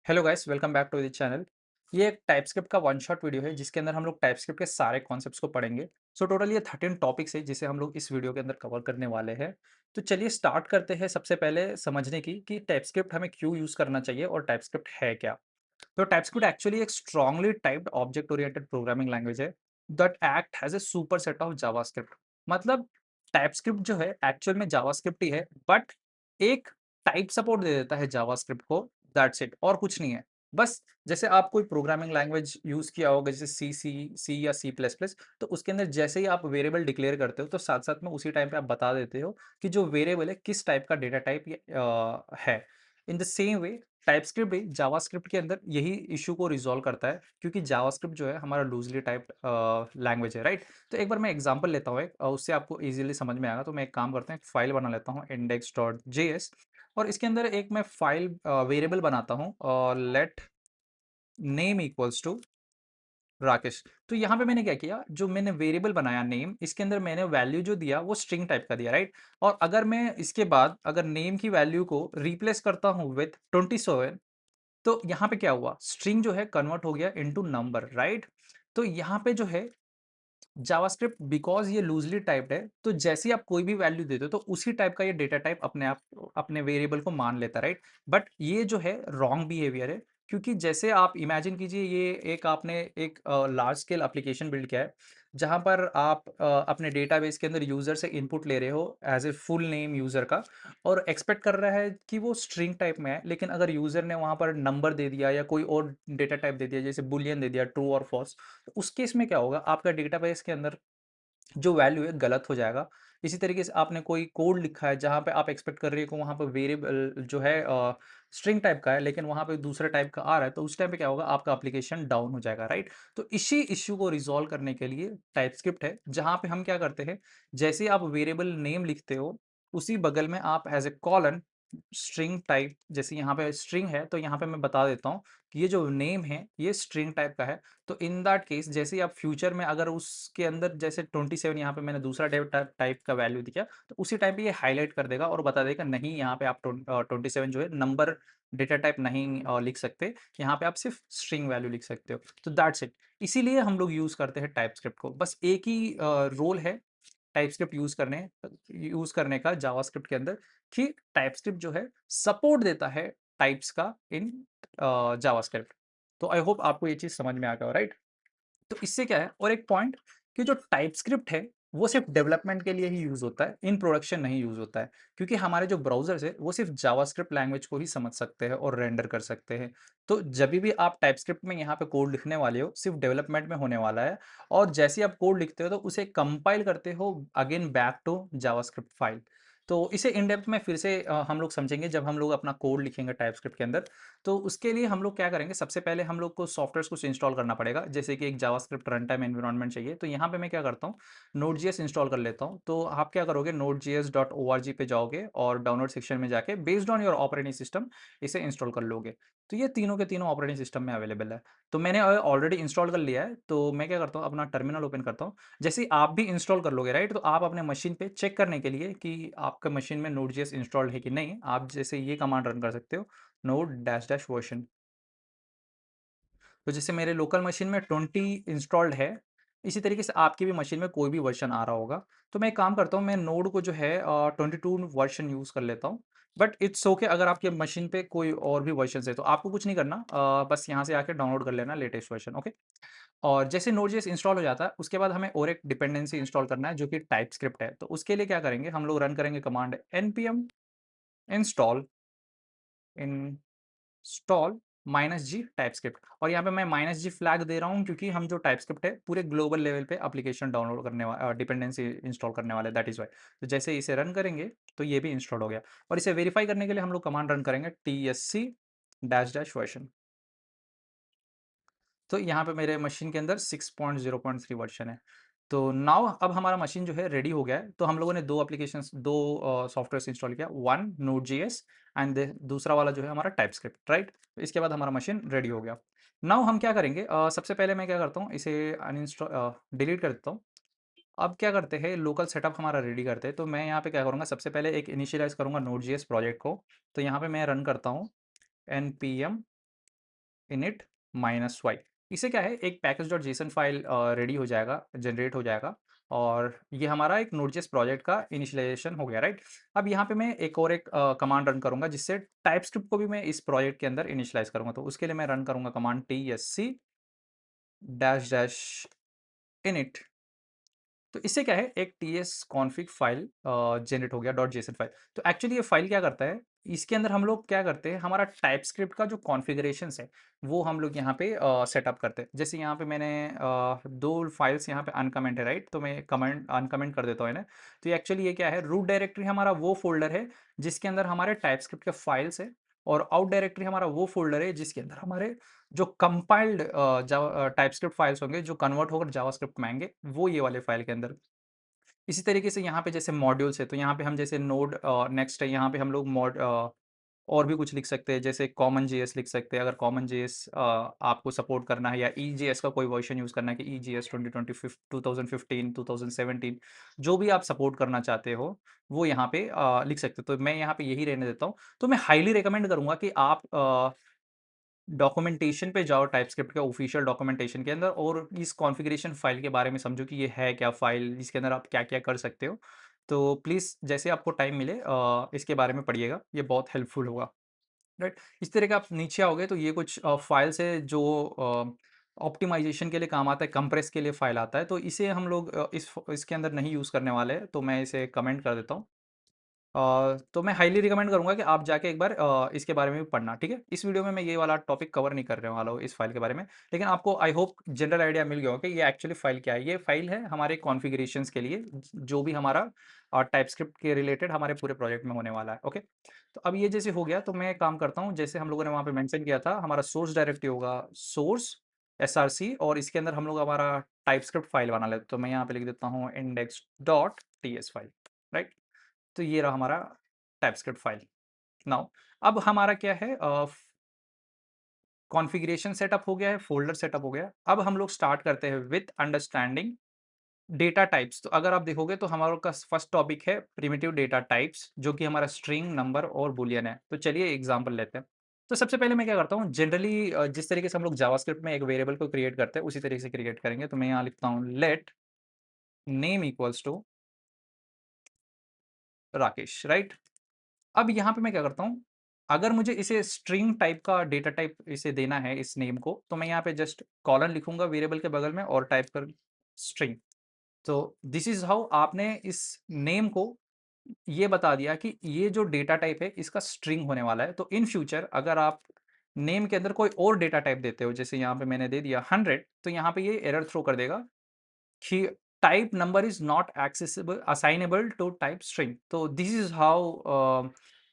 Hello guys, welcome back to the channel. ये एक TypeScript का वन शॉट वीडियो है जिसके अंदर हम लोग टाइपस्क्रिप्ट के सारे कॉन्सेप्ट्स को पढ़ेंगे। सो टोटल ये 13 टॉपिक्स है जिसे हम लोग इस वीडियो के अंदर कवर करने वाले हैं। तो चलिए स्टार्ट करते हैं सबसे पहले समझने की कि टाइपस्क्रिप्ट हमें क्यों यूज़ करना चाहिए और टाइपस्क्रिप्ट है क्या। तो टाइपस्क्रिप्ट एक्चुअली एक strongly typed object oriented programming language है that act has a superset of JavaScript. मतलब टाइपस्क्रिप्ट जो है एक्चुअल में जावास्क्रिप्ट ही है, बट एक टाइप सपोर्ट दे देता है जावास्क्रिप्ट को। दैट्स इट, और कुछ नहीं है। बस जैसे आप कोई प्रोग्रामिंग लैंग्वेज यूज किया होगा जैसे सी या सी प्लस प्लस, तो उसके अंदर जैसे ही आप वेरिएबल डिक्लेयर करते हो तो साथ साथ में उसी टाइम पे आप बता देते हो कि जो वेरिएबल है किस टाइप का डेटा टाइप है। In the same way TypeScript भी जावास्क्रिप्ट के अंदर यही इशू को रिजॉल्व करता है, क्योंकि जावास्क्रिप्ट जो है हमारा लूजली टाइप्ड लैंग्वेज है, राइट। तो एक बार मैं एग्जांपल लेता हूँ उससे आपको इजीली समझ में आएगा। तो मैं एक काम करता हूँ, एक फाइल बना लेता हूँ index.js, और इसके अंदर एक मैं फाइल वेरिएबल बनाता हूँ और let name equals to Rakesh. तो यहाँ पे मैंने क्या किया, जो मैंने वेरिएबल बनाया नेम, इसके अंदर मैंने वैल्यू जो दिया वो स्ट्रिंग टाइप का दिया, राइट। और अगर मैं इसके बाद अगर नेम की वैल्यू को रिप्लेस करता हूँ विथ 27, तो यहाँ पे क्या हुआ, स्ट्रिंग जो है कन्वर्ट हो गया इनटू नंबर, राइट। तो यहाँ पे जो है जावास्क्रिप्ट बिकॉज ये लूजली टाइप्ड है, तो जैसे ही आप कोई भी वैल्यू देते हो तो उसी टाइप का ये डेटा टाइप अपने आप अपने वेरिएबल को मान लेता है, राइट। बट ये जो है रॉन्ग बिहेवियर है, क्योंकि जैसे आप इमेजिन कीजिए, ये एक आपने एक लार्ज स्केल एप्लीकेशन बिल्ड किया है जहां पर आप अपने डेटाबेस के अंदर यूजर से इनपुट ले रहे हो as a full name user का, और एक्सपेक्ट कर रहा है कि वो स्ट्रिंग टाइप में है। लेकिन अगर यूजर ने वहां पर नंबर दे दिया या कोई और डेटा टाइप दे दिया, जैसे बुलियन दे दिया, ट्रू और फॉल्स, तो उस केस में क्या होगा, आपका डेटाबेस के अंदर जो वैल्यू है गलत हो जाएगा। इसी तरीके से आपने कोई कोड लिखा है जहाँ पे आप एक्सपेक्ट कर रही हो कि वहाँ पे वेरिएबल जो है स्ट्रिंग टाइप का है, लेकिन वहाँ पे दूसरे टाइप का आ रहा है, तो उस टाइम पे क्या होगा, आपका एप्लीकेशन डाउन हो जाएगा, राइट। तो इसी इश्यू को रिजॉल्व करने के लिए टाइपस्क्रिप्ट है, जहाँ पे हम क्या करते हैं, जैसे ही आप वेरिएबल नेम लिखते हो उसी बगल में आप as a colon string type, जैसे यहाँ पे स्ट्रिंग है तो यहाँ पे मैं बता देता हूँ कि ये जो नेम है ये स्ट्रिंग टाइप का है। तो इन दैट केस जैसे ही आप फ्यूचर में अगर उसके अंदर जैसे 27 यहाँ पे मैंने दूसरा टाइप का वैल्यू दिया, तो उसी टाइम पे ये हाईलाइट कर देगा और बता देगा नहीं, यहाँ पे आप 27 जो है नंबर डेटा टाइप नहीं लिख सकते, यहाँ पे आप सिर्फ स्ट्रिंग वैल्यू लिख सकते हो। तो दैट्स इट। इसीलिए हम लोग यूज करते हैं टाइपस्क्रिप्ट को। बस एक ही रोल है टाइपस्क्रिप्ट यूज करने का जावास्क्रिप्ट के अंदर, कि टाइपस्क्रिप्ट जो है सपोर्ट देता है टाइप्स का इन जावास्क्रिप्ट। तो आई होप आपको ये चीज समझ में आ गया, राइट। तो इससे क्या है, और एक पॉइंट, कि जो टाइपस्क्रिप्ट है वो सिर्फ डेवलपमेंट के लिए ही यूज होता है, इन प्रोडक्शन नहीं यूज होता है, क्योंकि हमारे जो ब्राउजर्स है वो सिर्फ जावास्क्रिप्ट लैंग्वेज को ही समझ सकते हैं और रेंडर कर सकते हैं। तो जब भी आप टाइपस्क्रिप्ट में यहाँ पे कोड लिखने वाले हो, सिर्फ डेवलपमेंट में होने वाला है। और जैसे ही आप कोड लिखते हो तो उसे कंपाइल करते हो again back to JavaScript file. तो इसे इन डेप्थ में फिर से हम लोग समझेंगे जब हम लोग अपना कोड लिखेंगे टाइपस्क्रिप्ट के अंदर। तो उसके लिए हम लोग क्या करेंगे, सबसे पहले हम लोग को सॉफ्टवेयर कुछ इंस्टॉल करना पड़ेगा, जैसे कि एक जावास्क्रिप्ट रन टाइम एनवायरनमेंट चाहिए। तो यहाँ पे मैं क्या करता हूँ, नोड जीएस इंस्टॉल कर लेता हूँ। तो आप क्या करोगे, Node JS dot O R G पे जाओगे और डाउनलोड सेक्शन में जाके based on your operating system इसे इंस्टॉल कर लोगे। तो ये तीनों के तीनों ऑपरेटिंग सिस्टम में अवेलेबल है। तो मैंने ऑलरेडी इंस्टॉल कर लिया है, तो मैं क्या करता हूँ, अपना टर्मिनल ओपन करता हूँ। जैसे ही आप भी इंस्टॉल कर लोगे, राइट, तो आप अपने मशीन पे चेक करने के लिए कि आपका मशीन में नोड जीएस इंस्टॉल्ड है कि नहीं, आप जैसे ये कमांड रन कर सकते हो, नोड डैश डैश वर्जन। तो जैसे मेरे लोकल मशीन में 20 इंस्टॉल्ड है, इसी तरीके से आपकी भी मशीन में कोई भी वर्जन आ रहा होगा। तो मैं एक काम करता हूँ, मैं नोड को जो है 22 वर्जन यूज़ कर लेता हूँ। बट इट्स ओके, अगर आपके मशीन पे कोई और भी वर्जन है तो आपको कुछ नहीं करना, बस यहाँ से आके डाउनलोड कर लेना लेटेस्ट वर्जन, ओके। और जैसे नोड.js इंस्टॉल हो जाता है, उसके बाद हमें और एक डिपेंडेंसी इंस्टॉल करना है जो कि टाइपस्क्रिप्ट है। तो उसके लिए क्या करेंगे, हम लोग रन करेंगे command npm install install minus G TypeScript. और यहाँ पे मैं माइनस जी फ्लैग दे रहा हूँ क्योंकि हम जो टाइपस्क्रिप्ट है पूरे ग्लोबल लेवल पे एप्लीकेशन डाउनलोड करने वाले, डिपेंडेंसी इंस्टॉल करने वाले, दैट इज वाई। तो जैसे ही इसे रन करेंगे तो ये भी इंस्टॉल हो गया। और इसे वेरीफाई करने के लिए हम लोग कमांड रन करेंगे tsc डैश डैश वर्जन। तो यहाँ पे मेरे मशीन के अंदर 6.0.3 वर्जन है। तो नाउ अब हमारा मशीन जो है रेडी हो गया है। तो हम लोगों ने दो एप्लीकेशंस, दो सॉफ्टवेयर इंस्टॉल किया, वन नोड जेएस एंड दूसरा वाला जो है हमारा टाइपस्क्रिप्ट, राइट। इसके बाद हमारा मशीन रेडी हो गया। नाउ हम क्या करेंगे, सबसे पहले मैं क्या करता हूँ, इसे अनइंस्टॉल डिलीट कर देता हूँ। अब क्या करते हैं, लोकल सेटअप हमारा रेडी करते हैं। तो मैं यहाँ पे क्या करूँगा, सबसे पहले एक इनिशियलाइज करूँगा नोड जेएस प्रोजेक्ट को। तो यहाँ पे मैं रन करता हूँ npm init माइनस वाई। इससे क्या है, एक package dot JSON file ready हो जाएगा, जनरेट हो जाएगा, और ये हमारा एक नोड.जेएस प्रोजेक्ट का इनिशियलाइजेशन हो गया, राइट। अब यहाँ पे मैं एक कमांड रन करूंगा जिससे टाइपस्क्रिप्ट को भी मैं इस प्रोजेक्ट के अंदर इनिशियलाइज करूंगा। तो उसके लिए मैं रन करूंगा command tsc dash dash init। तो इससे क्या है, एक टीएस कॉन्फ़िग फाइल जनरेट हो गया, डॉट जेसन फाइल। तो एक्चुअली ये फाइल क्या करता है, इसके अंदर हम लोग क्या करते हैं, हमारा टाइपस्क्रिप्ट का जो कॉन्फ़िगरेशंस है वो हम लोग यहाँ पे सेटअप करते हैं। जैसे यहाँ पे मैंने दो फाइल्स यहाँ पे अनकमेंट है, राइट, तो मैं कमेंट अनकमेंट कर देता हूँ इन्हें। तो एक्चुअली ये क्या है, रूट डायरेक्टरी हमारा वो फोल्डर है जिसके अंदर हमारे टाइपस्क्रिप्ट के फाइल्स है, और आउट डायरेक्टरी हमारा वो फोल्डर है जिसके अंदर हमारे जो कंपाइल्ड टाइपस्क्रिप्ट फाइल्स होंगे जो कन्वर्ट होकर जावास्क्रिप्ट में आएंगे, वो ये वाले फाइल के अंदर। इसी तरीके से यहाँ पे जैसे मॉड्यूल्स है, तो यहाँ पे हम जैसे नोड नेक्स्ट है, यहाँ पे हम लोग और भी कुछ लिख सकते हैं, जैसे कॉमन जेएस लिख सकते हैं अगर कॉमन जेएस आपको सपोर्ट करना है, या ईजेएस का कोई वर्जन यूज़ करना है कि ईजेएस 2020 2015 2017 जो भी आप सपोर्ट करना चाहते हो वो यहाँ पे लिख सकते हो। तो मैं यहाँ पे यही रहने देता हूँ। तो मैं हाईली रिकमेंड करूँगा कि आप डॉक्यूमेंटेशन पे जाओ टाइपस्क्रिप्ट के ऑफिशियल डॉक्यूमेंटेशन के अंदर, और इस कॉन्फ़िगरेशन फ़ाइल के बारे में समझो कि ये है क्या फ़ाइल, इसके अंदर आप क्या-क्या कर सकते हो। तो प्लीज़ जैसे आपको टाइम मिले इसके बारे में पढ़िएगा, ये बहुत हेल्पफुल होगा, राइट। इस तरह का आप नीचे आओगे तो ये कुछ फ़ाइल्स है जो ऑप्टिमाइज़ेशन के लिए काम आता है, कंप्रेस के लिए फ़ाइल आता है, तो इसे हम लोग इसके अंदर नहीं यूज़ करने वाले हैं, तो मैं इसे कमेंट कर देता हूँ। तो मैं हाईली रिकमेंड करूँगा कि आप जाके एक बार इसके बारे में भी पढ़ना, ठीक है? इस वीडियो में मैं ये वाला टॉपिक कवर नहीं करने वाला हूँ इस फाइल के बारे में, लेकिन आपको आई होप जनरल आइडिया मिल गया होगा कि ये एक्चुअली फाइल क्या है। ये फाइल है हमारे कॉन्फ़िगरेशंस के लिए, जो भी हमारा टाइपस्क्रिप्ट के रिलेटेड हमारे पूरे प्रोजेक्ट में होने वाला है, ओके? तो अब ये जैसे हो गया, तो मैं एक काम करता हूँ, जैसे हम लोगों ने वहाँ पे मेंशन किया था, हमारा सोर्स डायरेक्टरी होगा सोर्स एसआरसी, और इसके अंदर हम लोग हमारा टाइपस्क्रिप्ट फाइल बना लेते हैं। तो मैं यहाँ पे लिख देता हूँ index.ts फाइल, राइट? तो ये रहा हमारा टाइपस्क्रिप्ट फाइल। नाउ अब हमारा क्या है, कॉन्फ़िगरेशन सेटअप हो गया है, फ़ोल्डर सेटअप हो गया। अब हम लोग स्टार्ट करते हैं विथ अंडरस्टैंडिंग डेटा टाइप्स। तो अगर आप देखोगे तो हमारा का फर्स्ट टॉपिक है प्रिमिटिव डेटा टाइप्स, जो कि हमारा स्ट्रिंग, नंबर और बूलियन है। तो चलिए एग्ज़ाम्पल लेते हैं। तो सबसे पहले मैं क्या करता हूँ, जनरली जिस तरीके से हम लोग जावास्क्रिप्ट में एक वेरिएबल को क्रिएट करते हैं, उसी तरीके से क्रिएट करेंगे। तो मैं यहाँ लिखता हूँ let name equals to Rakesh, right? अब यहाँ पे मैं क्या करता हूँ, अगर मुझे इसे स्ट्रिंग टाइप का डेटा टाइप इसे देना है इस नेम को, तो मैं यहाँ पे जस्ट कॉलन लिखूंगा वेरिएबल के बगल में और टाइप कर स्ट्रिंग। तो दिस इज हाउ आपने इस नेम को ये बता दिया कि ये जो डेटा टाइप है इसका स्ट्रिंग होने वाला है। तो इन फ्यूचर अगर आप नेम के अंदर कोई और डेटा टाइप देते हो, जैसे यहाँ पे मैंने दे दिया 100, तो यहाँ पे ये एरर थ्रो कर देगा कि type number is not accessible assignable to type string. तो this is how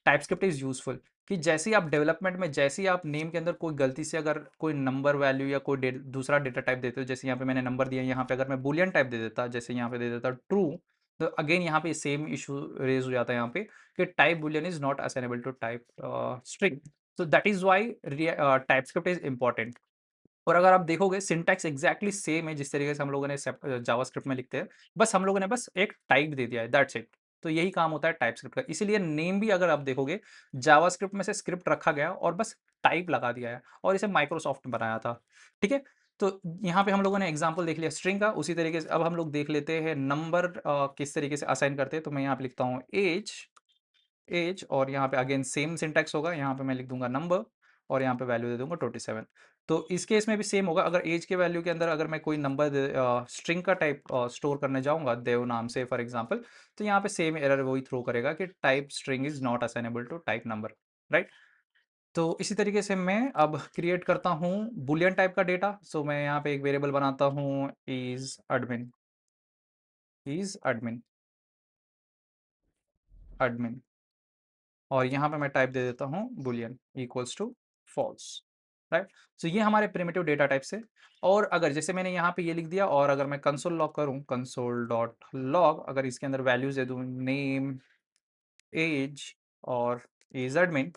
TypeScript is useful, कि जैसे ही आप डेवलपमेंट में, जैसे ही आप नेम के अंदर कोई गलती से अगर कोई नंबर वैल्यू या कोई दूसरा डेटा टाइप देते हो, जैसे यहाँ पे मैंने नंबर दिया, यहाँ पे अगर मैं बुलियन टाइप दे देता, जैसे यहाँ पे दे देता ट्रू, तो अगेन यहाँ पे सेम इशू रेज हो जाता है यहाँ पे कि type boolean is not assignable to type string. तो that is why TypeScript is important. और अगर आप देखोगे सिंटैक्स एग्जैक्टली सेम है जिस तरीके से हम लोगों ने जावास्क्रिप्ट में लिखते हैं, बस हम लोगों ने बस एक टाइप दे दिया है, दैट्स इट। तो यही काम होता है टाइपस्क्रिप्ट का। इसीलिए नेम भी अगर आप देखोगे, जावास्क्रिप्ट में से स्क्रिप्ट रखा गया और बस टाइप लगा दिया है, और इसे माइक्रोसॉफ्ट ने बनाया था, ठीक है। तो यहाँ पे हम लोगों ने एग्जाम्पल देख लिया स्ट्रिंग का। उसी तरीके से अब हम लोग देख लेते हैं नंबर किस तरीके से असाइन करते हैं। तो मैं यहाँ पे लिखता हूँ एज, एज, और यहाँ पे अगेन सेम सिंटैक्स होगा, यहाँ पे मैं लिख दूंगा नंबर, और यहाँ पे वैल्यू दे दूंगा 27। तो इस केस में भी सेम होगा, अगर एज के वैल्यू के अंदर अगर मैं कोई नंबर स्ट्रिंग का टाइप स्टोर करने जाऊंगा देव नाम से फॉर एग्जांपल, तो यहाँ पे सेम एरर वही थ्रो करेगा कि type string is not assignable to type number, right. तो इसी तरीके से मैं अब क्रिएट करता हूँ बुलियन टाइप का डेटा। सो मैं यहाँ पे एक वेरिएबल बनाता हूँ इज एडमिन, एडमिन, और यहाँ पे मैं टाइप दे देता हूँ boolean equals to false, right. So ये हमारे प्रिमिटिव डेटा टाइप से। और अगर जैसे मैंने यहाँ पे ये लिख दिया, और अगर मैं कंसोल लॉग करूँ, कंसोल डॉट लॉग, अगर इसके अंदर वैल्यूज दे दूँ नेम, एज और एज एडमिन,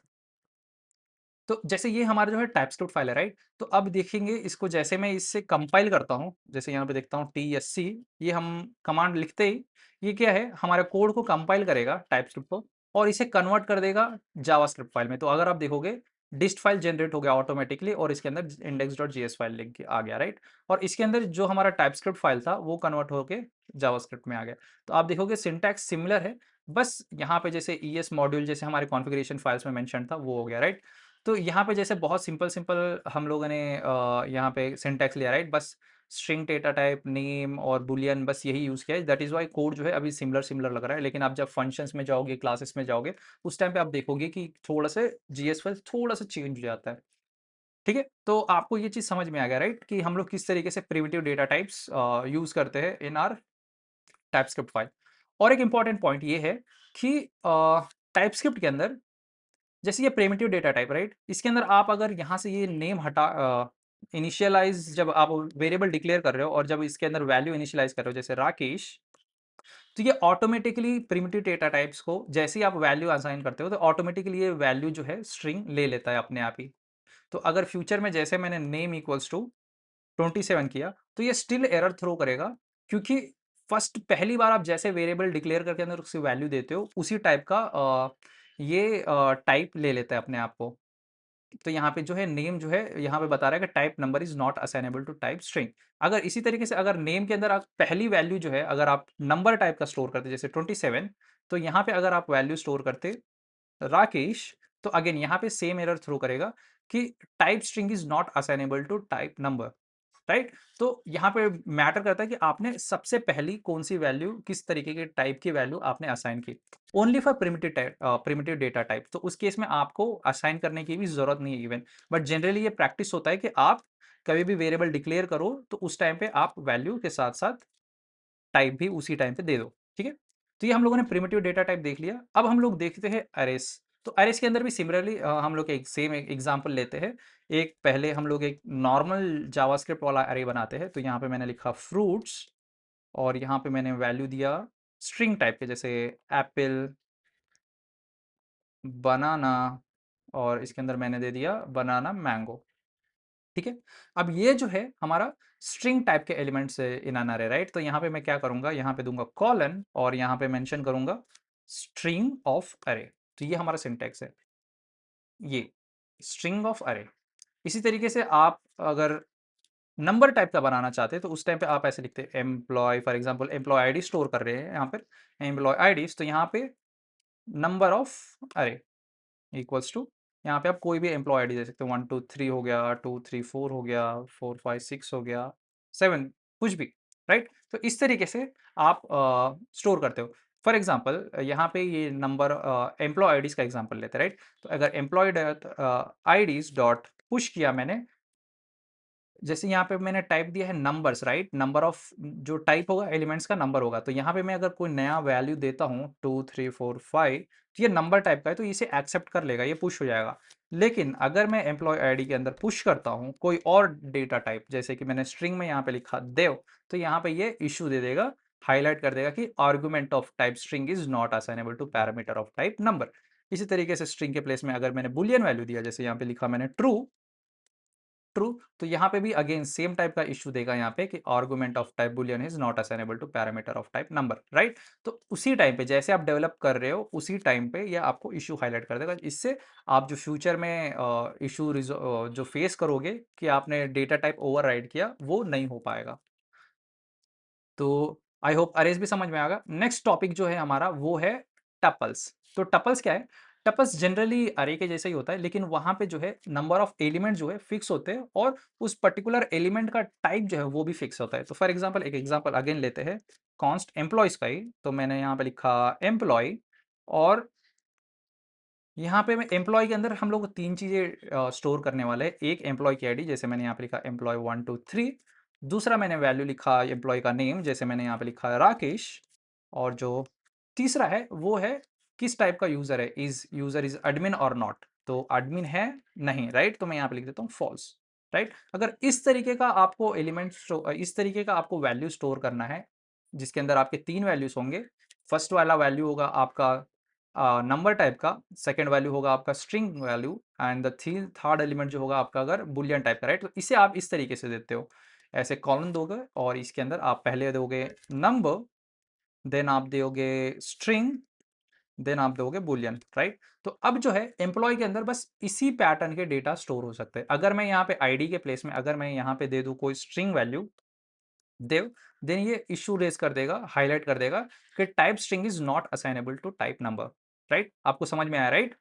तो जैसे ये हमारा जो है टाइपस्क्रिप्ट फाइल है, राइट। तो अब देखेंगे इसको, जैसे मैं इससे कंपाइल करता हूँ, जैसे यहाँ पे देखता हूँ tsc, ये हम कमांड लिखते ही ये क्या है, हमारे कोड को कंपाइल करेगा टाइपस्क्रिप्ट को, और इसे कन्वर्ट कर देगा जावास्क्रिप्ट फाइल में। तो अगर आप देखोगे डिस्ट फाइल जनरेट हो गया ऑटोमेटिकली और इसके अंदर index.js फाइल लिंक आ गया, राइट? और इसके अंदर जो हमारा टाइपस्क्रिप्ट फाइल था वो कन्वर्ट होके जावास्क्रिप्ट में आ गया। तो आप देखोगे सिंटैक्स सिमिलर है, बस यहाँ पे जैसे ईएस मॉड्यूल जैसे हमारे कॉन्फ़िगरेशन फाइल्स में मेंशन था वो हो गया, राइट? तो यहाँ पे जैसे बहुत सिंपल सिंपल हम लोगों ने यहाँ पे सिंटैक्स लिया, राइट? बस स्ट्रिंग डेटा टाइप, नेम और बूलियन बस यही यूज़ किया है। दैट इज़ व्हाई कोड जो है अभी सिमिलर लग रहा है, लेकिन आप जब फंक्शंस में जाओगे, क्लासेस में जाओगे, उस टाइम पे आप देखोगे कि थोड़ा-सा जीएस फाइल थोड़ा-सा चेंज हो जाता है। ठीक है? तो आपको ये चीज़ समझ में आ गया, राइट? कि हम लोग किस तरीके से प्रिमिटिव डेटा टाइप्स यूज़ करते हैं इन आवर टाइपस्क्रिप्ट फाइल। और एक इम्पोर्टेंट पॉइंट ये है कि टाइपस्क्रिप्ट के अंदर जैसे ये प्रिमिटिव डेटा टाइप, राइट? इसके अंदर आप अगर यहाँ से ये नेम इनिशियलाइज़ जब आप वेरिएबल डिक्लेयर कर रहे हो और जब इसके अंदर वैल्यू इनिशियलाइज़ कर रहे हो जैसे राकेश, तो ये ऑटोमेटिकली प्रिमिटिव डेटा टाइप्स को जैसे ही आप वैल्यू असाइन करते हो तो ऑटोमेटिकली ये वैल्यू जो है स्ट्रिंग ले लेता है अपने आप ही। तो अगर फ्यूचर में जैसे मैंने नेम इक्वल्स टू 27 किया तो ये स्टिल एरर थ्रो करेगा, क्योंकि फर्स्ट पहली बार आप जैसे वेरिएबल डिक्लेयर करके अंदर उसकी वैल्यू देते हो उसी टाइप का ये टाइप ले लेता है अपने आप को। तो यहाँ पे जो है नेम जो है यहाँ पे बता रहा है कि type number is not assignable to type string. अगर इसी तरीके से अगर नेम के अंदर आप पहली वैल्यू जो है अगर आप नंबर टाइप का स्टोर करते जैसे 27, तो यहाँ पे अगर आप वैल्यू स्टोर करते राकेश, तो अगेन यहाँ पे सेम एरर थ्रो करेगा कि type string is not assignable to type number, right? तो यहाँ पे मैटर करता है कि आपने सबसे पहली कौन सी वैल्यू किस तरीके के टाइप की वैल्यू आपने असाइन की। Only for primitive data type, तो उस केस में आपको असाइन करने की भी जरूरत नहीं है इवन। बट जनरली ये प्रैक्टिस होता है कि आप कभी भी वेरिएबल डिक्लेयर करो तो उस टाइम पे आप वैल्यू के साथ साथ टाइप भी उसी टाइम पे दे दो, ठीक है? तो ये हम लोगों ने प्रिमिटिव डेटा टाइप देख लिया। अब हम लोग देखते हैं अरेस। तो अरेस के अंदर भी सिमिलरली हम लोग एक सेम एक एग्जांपल लेते हैं। एक पहले हम लोग एक नॉर्मल जावास्क्रिप्ट वाला अरे बनाते हैं। तो यहाँ पे मैंने लिखा फ्रूट्स और यहाँ पे मैंने वैल्यू दिया स्ट्रिंग टाइप के जैसे एप्पल, बनाना और इसके अंदर मैंने दे दिया बनाना मैंगो, ठीक है? अब ये जो है हमारा स्ट्रिंग टाइप के एलिमेंट से इन एन अरे, राइट? तो यहाँ पे मैं क्या करूँगा, यहाँ पे दूँगा कॉलन और यहाँ पे मेंशन करूँगा स्ट्रिंग ऑफ अरे। तो ये हमारा सिंटैक्स है, ये स्ट्रिंग ऑफ अरे। इसी तरीके से आप अगर नंबर टाइप का बनाना चाहते हैं तो उस टाइम पे आप ऐसे लिखते हैं employ, for example employ ID store कर रहे हैं यहाँ पर एम्प्लॉय आईडीज़, तो यहाँ पे नंबर ऑफ अरे इक्वल्स टू यहाँ पे आप कोई भी एम्प्लॉय आईडी दे सकते हो, 1 2 3 हो गया, 2 3 4 हो गया, 4 5 6 हो गया, 7 कुछ भी, राइट? तो इस तरीके से आप स्टोर करते हो। फॉर एग्जांपल यहाँ पे ये नंबर एम्प्लॉय आईडीज़ का एग्जांपल लेते हैं, राइट? तो अगर employ dot IDs dot push किया मैंने, जैसे यहाँ पे मैंने टाइप दिया है नंबर्स, राइट? नंबर ऑफ जो टाइप होगा एलिमेंट्स का नंबर होगा, तो यहाँ पे मैं अगर कोई नया वैल्यू देता हूँ 2 3 4 5, तो ये नंबर टाइप का है तो इसे एक्सेप्ट कर लेगा, ये पुश हो जाएगा। लेकिन अगर मैं एम्प्लॉय आईडी के अंदर पुश करता हूँ कोई और डेटा टाइप जैसे कि मैंने स्ट्रिंग में यहाँ पे लिखा देव, तो यहाँ पे ये इशू दे देगा, हाईलाइट कर देगा कि argument of type string is not assignable to parameter of type number. इसी तरीके से स्ट्रिंग के प्लेस में अगर मैंने बुलियन वैल्यू दिया जैसे यहाँ पे लिखा मैंने ट्रू, ट्रू, तो यहाँ पे भी अगेन सेम टाइप का इश्यू देगा यहाँ पे कि argument of type boolean is not assignable to parameter of type number, right? तो उसी टाइम पे जैसे आप डेवलप कर रहे हो उसी टाइम पे ये आपको इश्यू हाईलाइट कर देगा। इससे आप जो फ्यूचर में इशू जो फेस करोगे कि आपने डेटा टाइप ओवरराइड किया वो नहीं हो पाएगा। तो आई होप अरेज भी समझ में आएगा। नेक्स्ट टॉपिक जो है हमारा वो है टपल्स। तो टपल्स क्या है? टपल्स जनरली अरे के जैसा ही होता है, लेकिन वहां पे जो है नंबर ऑफ एलिमेंट जो है फिक्स होते हैं और उस पर्टिकुलर एलिमेंट का टाइप जो है वो भी फिक्स होता है। तो फॉर एग्जांपल एक एग्जांपल अगेन लेते हैं कॉन्स्ट एम्प्लॉयज का ही, तो मैंने यहाँ पे लिखा एम्प्लॉय और यहाँ पे मैं एम्प्लॉय के अंदर हम लोग तीन चीज़ें स्टोर करने वाले हैं। एक एम्प्लॉय की आईडी जैसे मैंने यहाँ पे लिखा एम्प्लॉय 1 2 3, दूसरा मैंने वैल्यू लिखा एम्प्लॉय का नेम जैसे मैंने यहाँ पे लिखा है राकेश, और जो तीसरा है वो है किस टाइप का यूज़र है, इज यूज़र इज एडमिन और नॉट, तो एडमिन है नहीं, राइट? तो मैं यहाँ पे लिख देता हूँ फॉल्स, राइट? अगर इस तरीके का आपको इस तरीके का आपको वैल्यू स्टोर करना है जिसके अंदर आपके तीन वैल्यूज होंगे। फर्स्ट वाला वैल्यू होगा आपका नंबर टाइप का, सेकंड वैल्यू होगा आपका string value and the third element जो होगा आपका अगर बुलियन टाइप का, राइट? तो इसे आप इस तरीके से देते हो, ऐसे कॉलन दोगे और इसके अंदर आप पहले दोगे नंबर, देन आप दोगे स्ट्रिंग देन आप दोगे बूलियन, राइट। तो अब जो है एम्प्लॉय के अंदर बस इसी पैटर्न के डेटा स्टोर हो सकते हैं। अगर मैं यहाँ पे आईडी के प्लेस में अगर मैं यहाँ पे दे दूं कोई स्ट्रिंग वैल्यू देव, देन ये इशू रेज कर देगा, हाईलाइट कर देगा कि type string is not assignable to type number, right. आपको समझ में आया, राइट।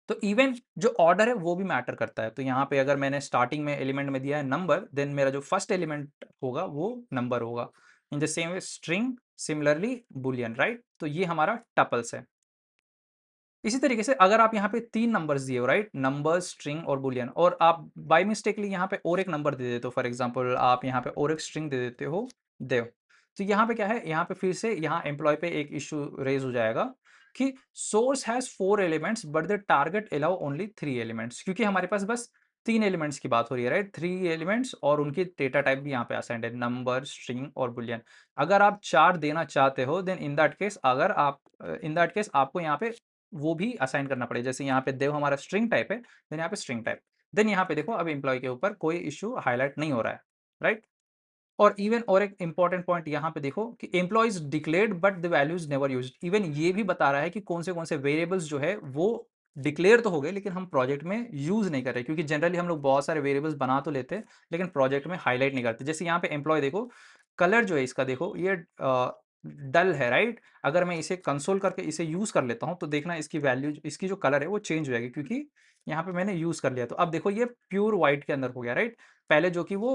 तो इवन जो ऑर्डर है वो भी मैटर करता है। तो यहाँ पे अगर मैंने स्टार्टिंग में एलिमेंट में दिया है नंबर, देन मेरा जो फर्स्ट एलिमेंट होगा वो नंबर होगा। In the same way string, similarly Boolean, right. तो ये हमारा टपल्स है। इसी तरीके से अगर आप यहाँ पे 3 नंबर्स दिए हो, राइट, नंबर, स्ट्रिंग और बुलियन, और आप बाय मिस्टेकली यहाँ पे और एक नंबर दे देते हो, फॉर एग्जांपल आप यहाँ पे और एक स्ट्रिंग दे देते हो देव, तो यहाँ पे क्या है, यहाँ पे फिर से यहाँ एम्प्लॉय पे एक इशू रेज हो जाएगा कि source has 4 elements but the target allow only 3 elements, क्योंकि हमारे पास बस 3 एलिमेंट्स की बात हो रही है, राइट, 3 एलिमेंट्स और उनकी डेटा टाइप भी यहाँ पे असाइंड है, नंबर, स्ट्रिंग और बुलियन। अगर आप 4 देना चाहते हो देन इन दैट केस अगर आप इन दैट केस आपको यहाँ पे वो भी असाइन करना पड़ेगा। जैसे यहाँ पे देव हमारा स्ट्रिंग टाइप है, देन यहाँ पे स्ट्रिंग टाइप, देन यहाँ पे देखो अब एम्प्लॉय के ऊपर कोई इश्यू हाईलाइट नहीं हो रहा है, राइट। और इवन और एक इंपॉर्टेंट पॉइंट यहाँ पे देखो कि employees declared but the values never used. Even ये भी बता रहा है कि कौन से वेरिएबल्स जो है वो डिक्लेयर तो हो गए लेकिन हम प्रोजेक्ट में यूज नहीं कर रहे, क्योंकि जनरली हम लोग बहुत सारे वेरिएबल्स बना तो लेते हैं लेकिन प्रोजेक्ट में हाईलाइट नहीं करते। जैसे यहाँ पे एम्प्लॉय देखो, कलर जो है इसका देखो ये डल है, राइट। अगर मैं इसे कंसोल करके इसे यूज कर लेता हूं तो देखना इसकी वैल्यू, इसकी जो कलर है वो चेंज हो जाएगी, क्योंकि यहाँ पे मैंने यूज कर लिया। तो अब देखो ये प्योर व्हाइट के अंदर हो गया, राइट। पहले जो कि वो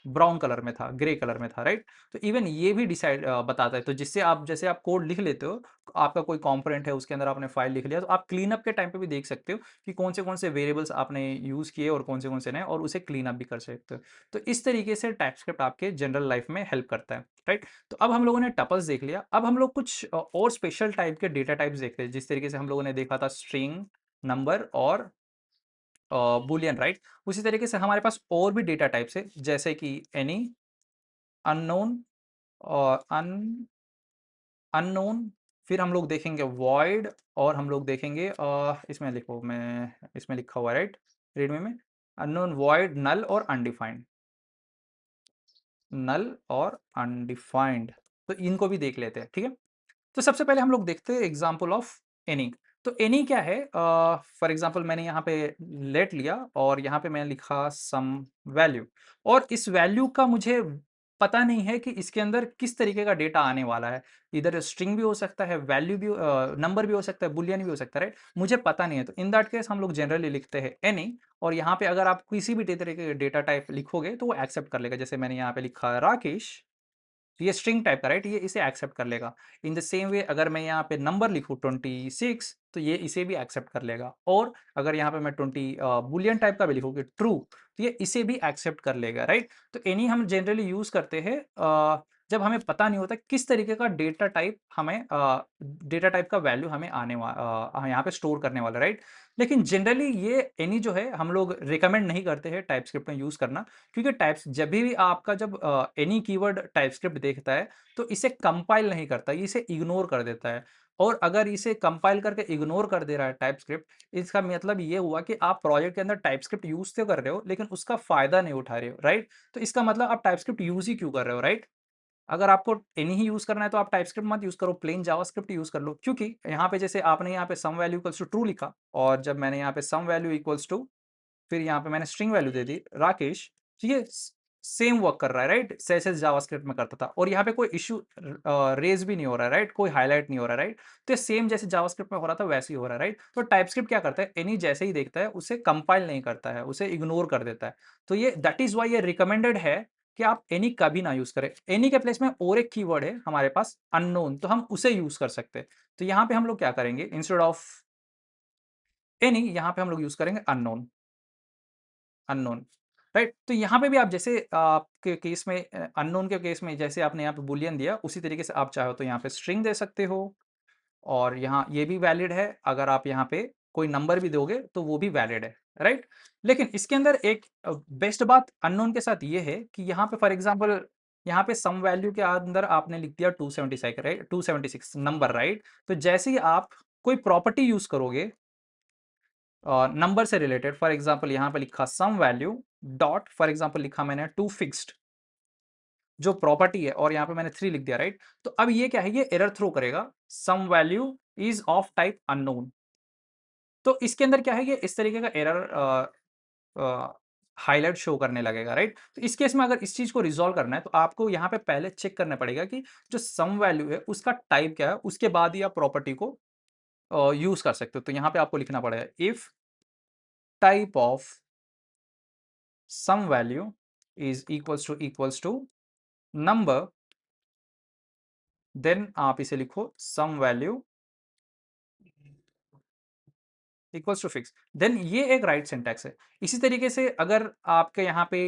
ब्राउन कलर में था, ग्रे कलर में था, राइट। तो इवन ये भी डिसाइड बताता है। तो जिससे आप जैसे आप कोड लिख लेते हो, आपका कोई कंपोनेंट है उसके अंदर आपने फाइल लिख लिया, तो आप क्लीन अप के टाइम पे भी देख सकते हो कि कौन से वेरिएबल्स आपने यूज किए और कौन से नहीं, और उसे क्लीन अप भी कर सकते हो। तो इस तरीके से टाइपस्क्रिप्ट आपके जनरल लाइफ में हेल्प करता है, राइट। तो अब हम लोगों ने टपल्स देख लिया, अब हम लोग कुछ और स्पेशल टाइप के डेटा टाइप्स देखते हैं। जिस तरीके से हम लोगों ने देखा था स्ट्रिंग, नंबर और बूलियन, राइट। उसी तरीके से हमारे पास और भी डेटा टाइप्स है, जैसे कि एनी, अननोन और अननोन, फिर हम लोग देखेंगे वॉइड, और हम लोग देखेंगे इसमें लिखो, मैं इसमें लिखा हुआ है, राइट, रीडमी में, अननोन, वॉइड, नल और अनडिफाइंड, नल और अनडिफाइंड। तो इनको भी देख लेते हैं, ठीक है। तो सबसे पहले हम लोग देखते हैं एग्जाम्पल ऑफ एनी। तो एनी क्या है, फॉर एग्जाम्पल मैंने यहाँ पे लेट लिया और यहाँ पे मैंने लिखा सम वैल्यू, और इस वैल्यू का मुझे पता नहीं है कि इसके अंदर किस तरीके का डेटा आने वाला है। इधर स्ट्रिंग भी हो सकता है, वैल्यू भी, नंबर भी हो सकता है, बुलियन भी हो सकता है, राइट। मुझे पता नहीं है, तो इन दैट केस हम लोग जनरली लिखते हैं एनी, और यहाँ पे अगर आप किसी भी तरीके का डेटा टाइप लिखोगे तो वो एक्सेप्ट कर लेगा। जैसे मैंने यहाँ पे लिखा राकेश, तो ये स्ट्रिंग टाइप का, राइट, ये इसे एक्सेप्ट कर लेगा। इन द सेम वे अगर मैं यहाँ पे नंबर लिखूँ 26, तो ये इसे भी एक्सेप्ट कर लेगा। और अगर यहाँ पे मैं 20 बुलियन टाइप का भी लिखूँ कि ट्रू, तो ये इसे भी एक्सेप्ट कर लेगा, राइट। तो एनी हम जनरली यूज करते हैं जब हमें पता नहीं होता किस तरीके का डेटा टाइप हमें डेटा टाइप का वैल्यू हमें यहाँ पे स्टोर करने वाला, राइट। लेकिन जनरली ये एनी जो है हम लोग रिकमेंड नहीं करते हैं टाइपस्क्रिप्ट में यूज करना, क्योंकि टाइप्स जब भी आपका जब एनी कीवर्ड टाइपस्क्रिप्ट देखता है तो इसे कंपाइल नहीं करता, इसे इग्नोर कर देता है। और अगर इसे कंपाइल करके इग्नोर कर दे रहा है टाइपस्क्रिप्ट, इसका मतलब ये हुआ कि आप प्रोजेक्ट के अंदर टाइपस्क्रिप्ट यूज तो कर रहे हो लेकिन उसका फायदा नहीं उठा रहे हो, राइट। तो इसका मतलब आप टाइपस्क्रिप्ट यूज ही क्यों कर रहे हो, राइट। अगर आपको एनी ही यूज करना है तो आप टाइपस्क्रिप्ट मत यूज करो, प्लेन जावास्क्रिप्ट यूज कर लो। क्योंकि यहाँ पे जैसे आपने यहाँ पे some value equals to true लिखा, और जब मैंने यहाँ पे सम वैल्यू इक्वल्स टू, फिर यहाँ पे मैंने स्ट्रिंग वैल्यू दे दी राकेश, तो ये सेम वर्क कर रहा है, राइट, जैसे जावास्क्रिप्ट में करता था। और यहाँ पे कोई इशू रेज भी नहीं हो रहा है, राइट, कोई हाईलाइट नहीं हो रहा है, राइट। तो ये सेम जैसे जावास्क्रिप्ट में हो रहा था वैसे ही हो रहा है, राइट। तो टाइपस्क्रिप्ट क्या करता है, एनी जैसे ही देखता है उसे कंपाइल नहीं करता है, उसे इग्नोर कर देता है। तो ये दैट इज वाई ये रिकमेंडेड है कि आप एनी कभी ना यूज करें। एनी के प्लेस में और एक कीवर्ड है हमारे पास अननोन, तो हम उसे यूज कर सकते हैं। तो यहाँ पे हम लोग क्या करेंगे, इंस्टेड ऑफ एनी यहाँ पे हम लोग यूज करेंगे अननोन, अननोन, राइट। तो यहाँ पे भी आप जैसे आपके केस में अननोन के केस में जैसे आपने यहाँ पे बुलियन दिया, उसी तरीके से आप चाहो तो यहाँ पे स्ट्रिंग दे सकते हो, और यहाँ ये भी वैलिड है। अगर आप यहाँ पे कोई नंबर भी दोगे तो वो भी वैलिड है, राइट। लेकिन इसके अंदर एक बेस्ट बात अननोन के साथ ये है कि यहाँ पे फॉर एग्जाम्पल यहाँ पे सम वैल्यू के अंदर आपने लिख दिया 276, राइट, 276 नंबर, राइट। तो जैसे ही आप कोई प्रॉपर्टी यूज करोगे नंबर से रिलेटेड, फॉर एग्जांपल यहां पे लिखा some value dot, for example लिखा मैंने टू फिक्स्ड जो प्रॉपर्टी है, और यहां पे मैंने 3 लिख दिया, राइट। तो अब ये क्या है, ये एरर थ्रो करेगा some value is of type unknown. तो इसके अंदर क्या है, ये इस तरीके का एरर हाईलाइट शो करने लगेगा, राइट। तो इस केस में अगर इस चीज को रिजॉल्व करना है तो आपको यहाँ पे पहले चेक करना पड़ेगा कि जो सम वैल्यू है उसका टाइप क्या है, उसके बाद ही आप प्रॉपर्टी को यूज कर सकते हो। तो यहाँ पे आपको लिखना पड़ेगा if type of some value is equals to number, then आप इसे लिखो some value equals to fix, then ये एक राइट सिंटैक्स है। इसी तरीके से अगर आपके यहाँ पे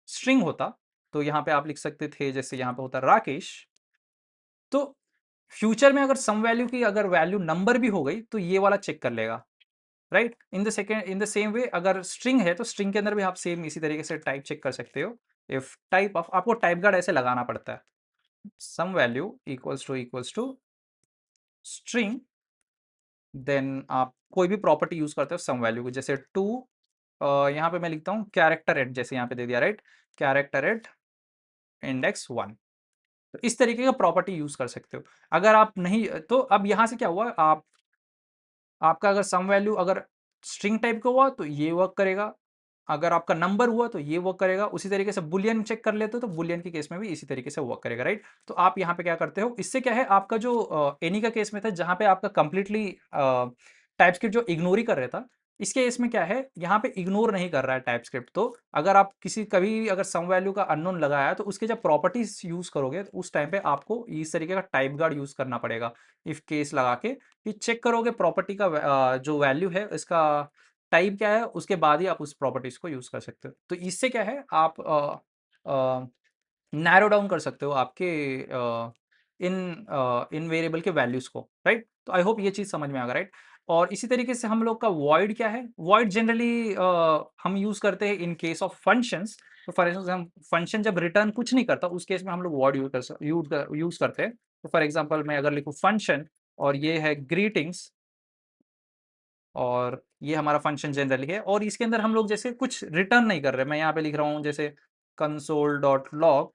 स्ट्रिंग होता तो यहाँ पे आप लिख सकते थे, जैसे यहाँ पे होता राकेश, तो फ्यूचर में अगर सम वैल्यू की अगर वैल्यू नंबर भी हो गई तो ये वाला चेक कर लेगा, right. In the same way अगर स्ट्रिंग है तो स्ट्रिंग के अंदर भी आप सेम इसी तरीके से टाइप चेक कर सकते हो। इफ टाइप ऑफ, आपको टाइप गार्ड ऐसे लगाना पड़ता है, some value equals to string, then आप कोई भी प्रॉपर्टी यूज करते हो सम वैल्यू की, जैसे टू, यहाँ पे मैं लिखता हूँ कैरेक्टर एट, जैसे यहाँ पे दे दिया, राइट, कैरेक्टर एट इंडेक्स 1। तो इस तरीके का प्रॉपर्टी यूज कर सकते हो। अगर आप नहीं, तो अब यहाँ से क्या हुआ, आपका अगर सम वैल्यू अगर स्ट्रिंग टाइप का हुआ तो ये वर्क करेगा, अगर आपका नंबर हुआ तो ये वर्क करेगा। उसी तरीके से बुलियन चेक कर लेते हो तो बुलियन के केस में भी इसी तरीके से वर्क करेगा, राइट। तो आप यहाँ पे क्या करते हो, इससे क्या है, आपका जो एनी का केस में था जहां पे आपका कंप्लीटली टाइपस्क्रिप्ट जो इग्नोर ही कर रहा था, इसके केस में क्या है, यहाँ पे इग्नोर नहीं कर रहा है टाइपस्क्रिप्ट। तो अगर आप किसी कभी अगर सम वैल्यू का अननोन लगाया तो उसके जब प्रॉपर्टीज यूज करोगे तो उस टाइम पे आपको इस तरीके का टाइप गार्ड यूज करना पड़ेगा, इफ केस लगा के, कि चेक करोगे प्रॉपर्टी का जो वैल्यू है इसका टाइप क्या है, उसके बाद ही आप उस प्रॉपर्टीज को यूज कर सकते हो। तो इससे क्या है, आप नैरो डाउन कर सकते हो आपके इन इन वेरिएबल के वैल्यूज को, राइट। तो आई होप ये चीज समझ में आ गया, राइट। और इसी तरीके से हम लोग का वॉइड क्या है, वॉइड जनरली हम यूज करते हैं इन केस ऑफ फंक्शंस। तो फॉर एग्जाम्पल हम फंक्शन जब रिटर्न कुछ नहीं करता उस केस में हम लोग वॉइड यूज करते हैं। तो फॉर एग्जाम्पल मैं अगर लिखूँ फंक्शन और ये है ग्रीटिंग्स, और ये हमारा फंक्शन जनरली है, और इसके अंदर हम लोग जैसे कुछ रिटर्न नहीं कर रहे, मैं यहाँ पे लिख रहा हूँ जैसे console dot log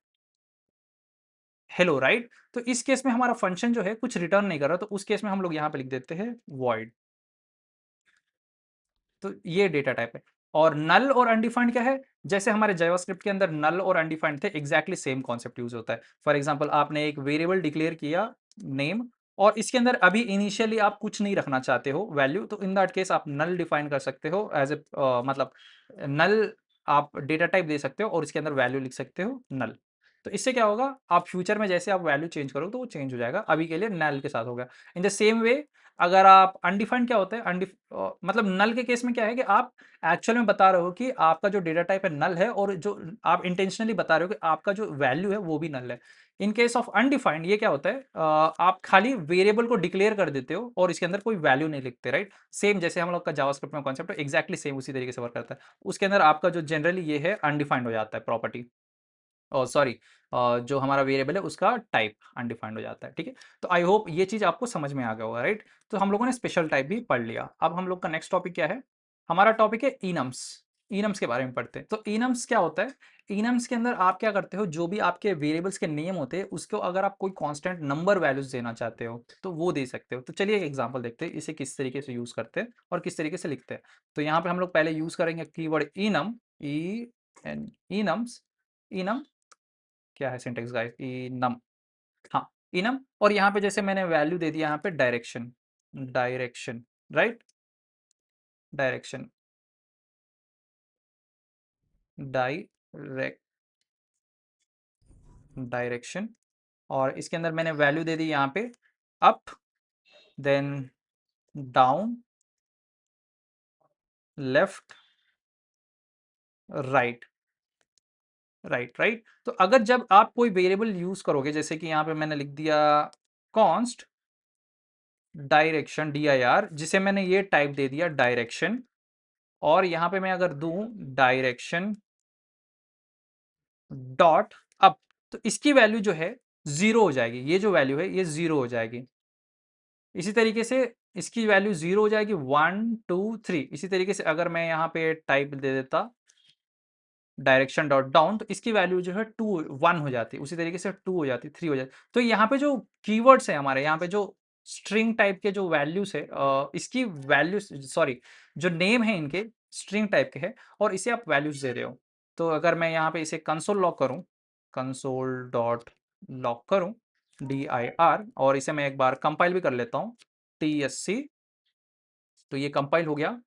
hello, right. तो इस केस में हमारा फंक्शन जो है कुछ रिटर्न नहीं कर रहा, तो उस केस में हम लोग यहाँ पे लिख देते हैं वॉइड। तो ये डेटा टाइप है। और नल और अनडिफाइंड क्या है, जैसे हमारे जावास्क्रिप्ट के अंदर नल और अनडिफाइंड थे, एग्जैक्टली सेम कॉन्सेप्ट यूज होता है। फॉर एग्जांपल आपने एक वेरिएबल डिक्लेयर किया नेम, और इसके अंदर अभी इनिशियली आप कुछ नहीं रखना चाहते हो वैल्यू, तो इन दैट केस आप नल डिफाइन कर सकते हो एज ए, मतलब नल आप डेटा टाइप दे सकते हो और इसके अंदर वैल्यू लिख सकते हो नल। तो इससे क्या होगा, आप फ्यूचर में जैसे आप वैल्यू चेंज करो तो वो चेंज हो जाएगा, अभी के लिए नल के साथ हो गया। इन द सेम वे अगर आप अनडिफाइंड क्या होता है, मतलब नल के केस में क्या है कि आप एक्चुअल में बता रहे हो कि आपका जो डेटा टाइप है नल है, और जो आप इंटेंशनली बता रहे हो कि आपका जो वैल्यू है वो भी नल है। इन केस ऑफ अनडिफाइंड ये क्या होता है, आप खाली वेरिएबल को डिक्लेयर कर देते हो और इसके अंदर कोई वैल्यू नहीं लिखते, राइट। सेम जैसे हम लोग का जावास्क्रिप्ट में कॉन्सेप्ट है, एग्जैक्टली सेम उसी तरीके से वर्क करता है। उसके अंदर आपका जो जनरली ये है अनडिफाइंड हो जाता है प्रॉपर्टी, सॉरी, जो हमारा वेरिएबल है उसका टाइप अनडिफाइंड हो जाता है, ठीक है। तो आई होप ये चीज आपको समझ में आ गया होगा, राइट। तो हम लोगों ने स्पेशल टाइप भी पढ़ लिया। अब हम लोग का नेक्स्ट टॉपिक क्या है, हमारा टॉपिक है इनम्स। इनम्स के बारे में पढ़ते हैं। तो इनम्स क्या होता है, इनम्स के अंदर आप क्या करते हो, जो भी आपके वेरिएबल्स के नेम होते हैं उसको अगर आप कोई कांस्टेंट नंबर वैल्यूज देना चाहते हो तो वो दे सकते हो। तो चलिए एक एग्जांपल देखते हैं इसे किस तरीके से यूज करते हैं और किस तरीके से लिखते हैं। तो यहाँ पे हम लोग पहले यूज करेंगे keyword enum, E N, enums, enum क्या है सिंटेक्स गाइस, इनम, हाँ, इनम। और यहाँ पे जैसे मैंने वैल्यू दे दिया यहाँ पे direction, direction, right, direction, direct, direction. और इसके अंदर मैंने वैल्यू दे दी यहाँ पे up, then down, left, right, right, right. तो अगर जब आप कोई वेरिएबल यूज करोगे, जैसे कि यहाँ पे मैंने लिख दिया कॉन्स्ट डायरेक्शन, DIR, जिसे मैंने ये टाइप दे दिया डायरेक्शन, और यहाँ पे मैं अगर दूं डायरेक्शन डॉट अप, तो इसकी वैल्यू जो है जीरो हो जाएगी, ये जो वैल्यू है ये जीरो हो जाएगी। इसी तरीके से इसकी वैल्यू जीरो हो जाएगी, 1 2 3। इसी तरीके से अगर मैं यहाँ पे टाइप दे देता डायरेक्शन डॉट डाउन, तो इसकी वैल्यू जो है 1 हो जाती, उसी तरीके से 2 हो जाती, 3 हो जाती। तो यहाँ पे जो कीवर्ड्स है हमारे यहाँ पे जो स्ट्रिंग टाइप के जो वैल्यूज़ है इसकी वैल्यूज़ सॉरी जो नेम है इनके स्ट्रिंग टाइप के हैं और इसे आप वैल्यूज़ दे रहे हो। तो अगर मैं यहाँ पे इसे कंसोल लॉग करूँ, कंसोल डॉट लॉग करूँ, dir और इसे मैं एक बार कंपाइल भी कर लेता हूँ, tsc तो ये कंपाइल हो गया।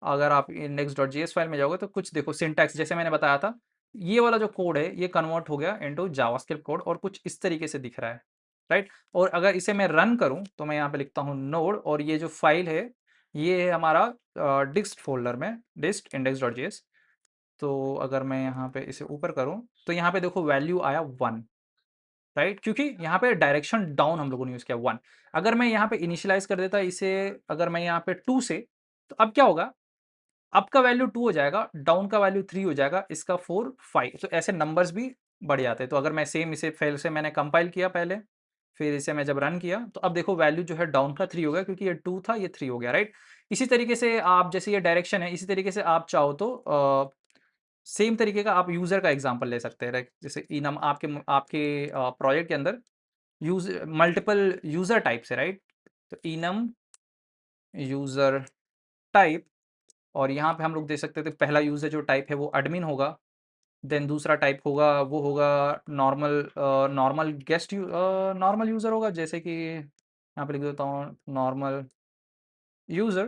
अगर आप index.js फाइल में जाओगे तो कुछ देखो सिंटैक्स जैसे मैंने बताया था, ये वाला जो कोड है ये कन्वर्ट हो गया इनटू जावास्क्रिप्ट कोड और कुछ इस तरीके से दिख रहा है, राइट? और अगर इसे मैं रन करूँ तो मैं यहाँ पे लिखता हूँ नोड और ये जो फाइल है, ये है हमारा डिस्ट फ़ोल्डर में, डिस्ट index.js। तो अगर मैं यहाँ पे इसे ऊपर करूँ, तो यहाँ पे देखो वैल्यू आया 1, राइट? क्योंकि यहाँ पे डायरेक्शन डाउन हम लोगों ने यूज़ किया 1। अगर मैं यहाँ पे इनिशियलाइज़ कर देता इसे अगर मैं यहाँ पे 2 से, तो अब क्या होगा? अप का वैल्यू 2 हो जाएगा, डाउन का वैल्यू 3 हो जाएगा, इसका 4, 5 तो ऐसे नंबर्स भी बढ़ जाते हैं। तो अगर मैं सेम इसे फिर से मैंने कंपाइल किया पहले, फिर इसे मैं जब रन किया, तो अब देखो वैल्यू जो है डाउन का 3 हो गया क्योंकि ये 2 था, ये 3 हो गया, राइट? इसी तरीके से आप जैसे ये डायरेक्शन है, इसी तरीके से आप चाहो तो सेम तरीके का आप यूज़र का एग्ज़ाम्पल ले सकते हैं, राइट? जैसे इनम आपके प्रोजेक्ट के अंदर मल्टीपल यूज़र टाइप्स है, राइट? तो इनम यूज़र टाइप और यहाँ पे हम लोग देख सकते थे पहला यूज़र जो टाइप है वो एडमिन होगा, देन दूसरा टाइप होगा वो होगा नॉर्मल नॉर्मल यूज़र होगा जैसे कि यहाँ पे लिख देता हूँ नॉर्मल यूज़र,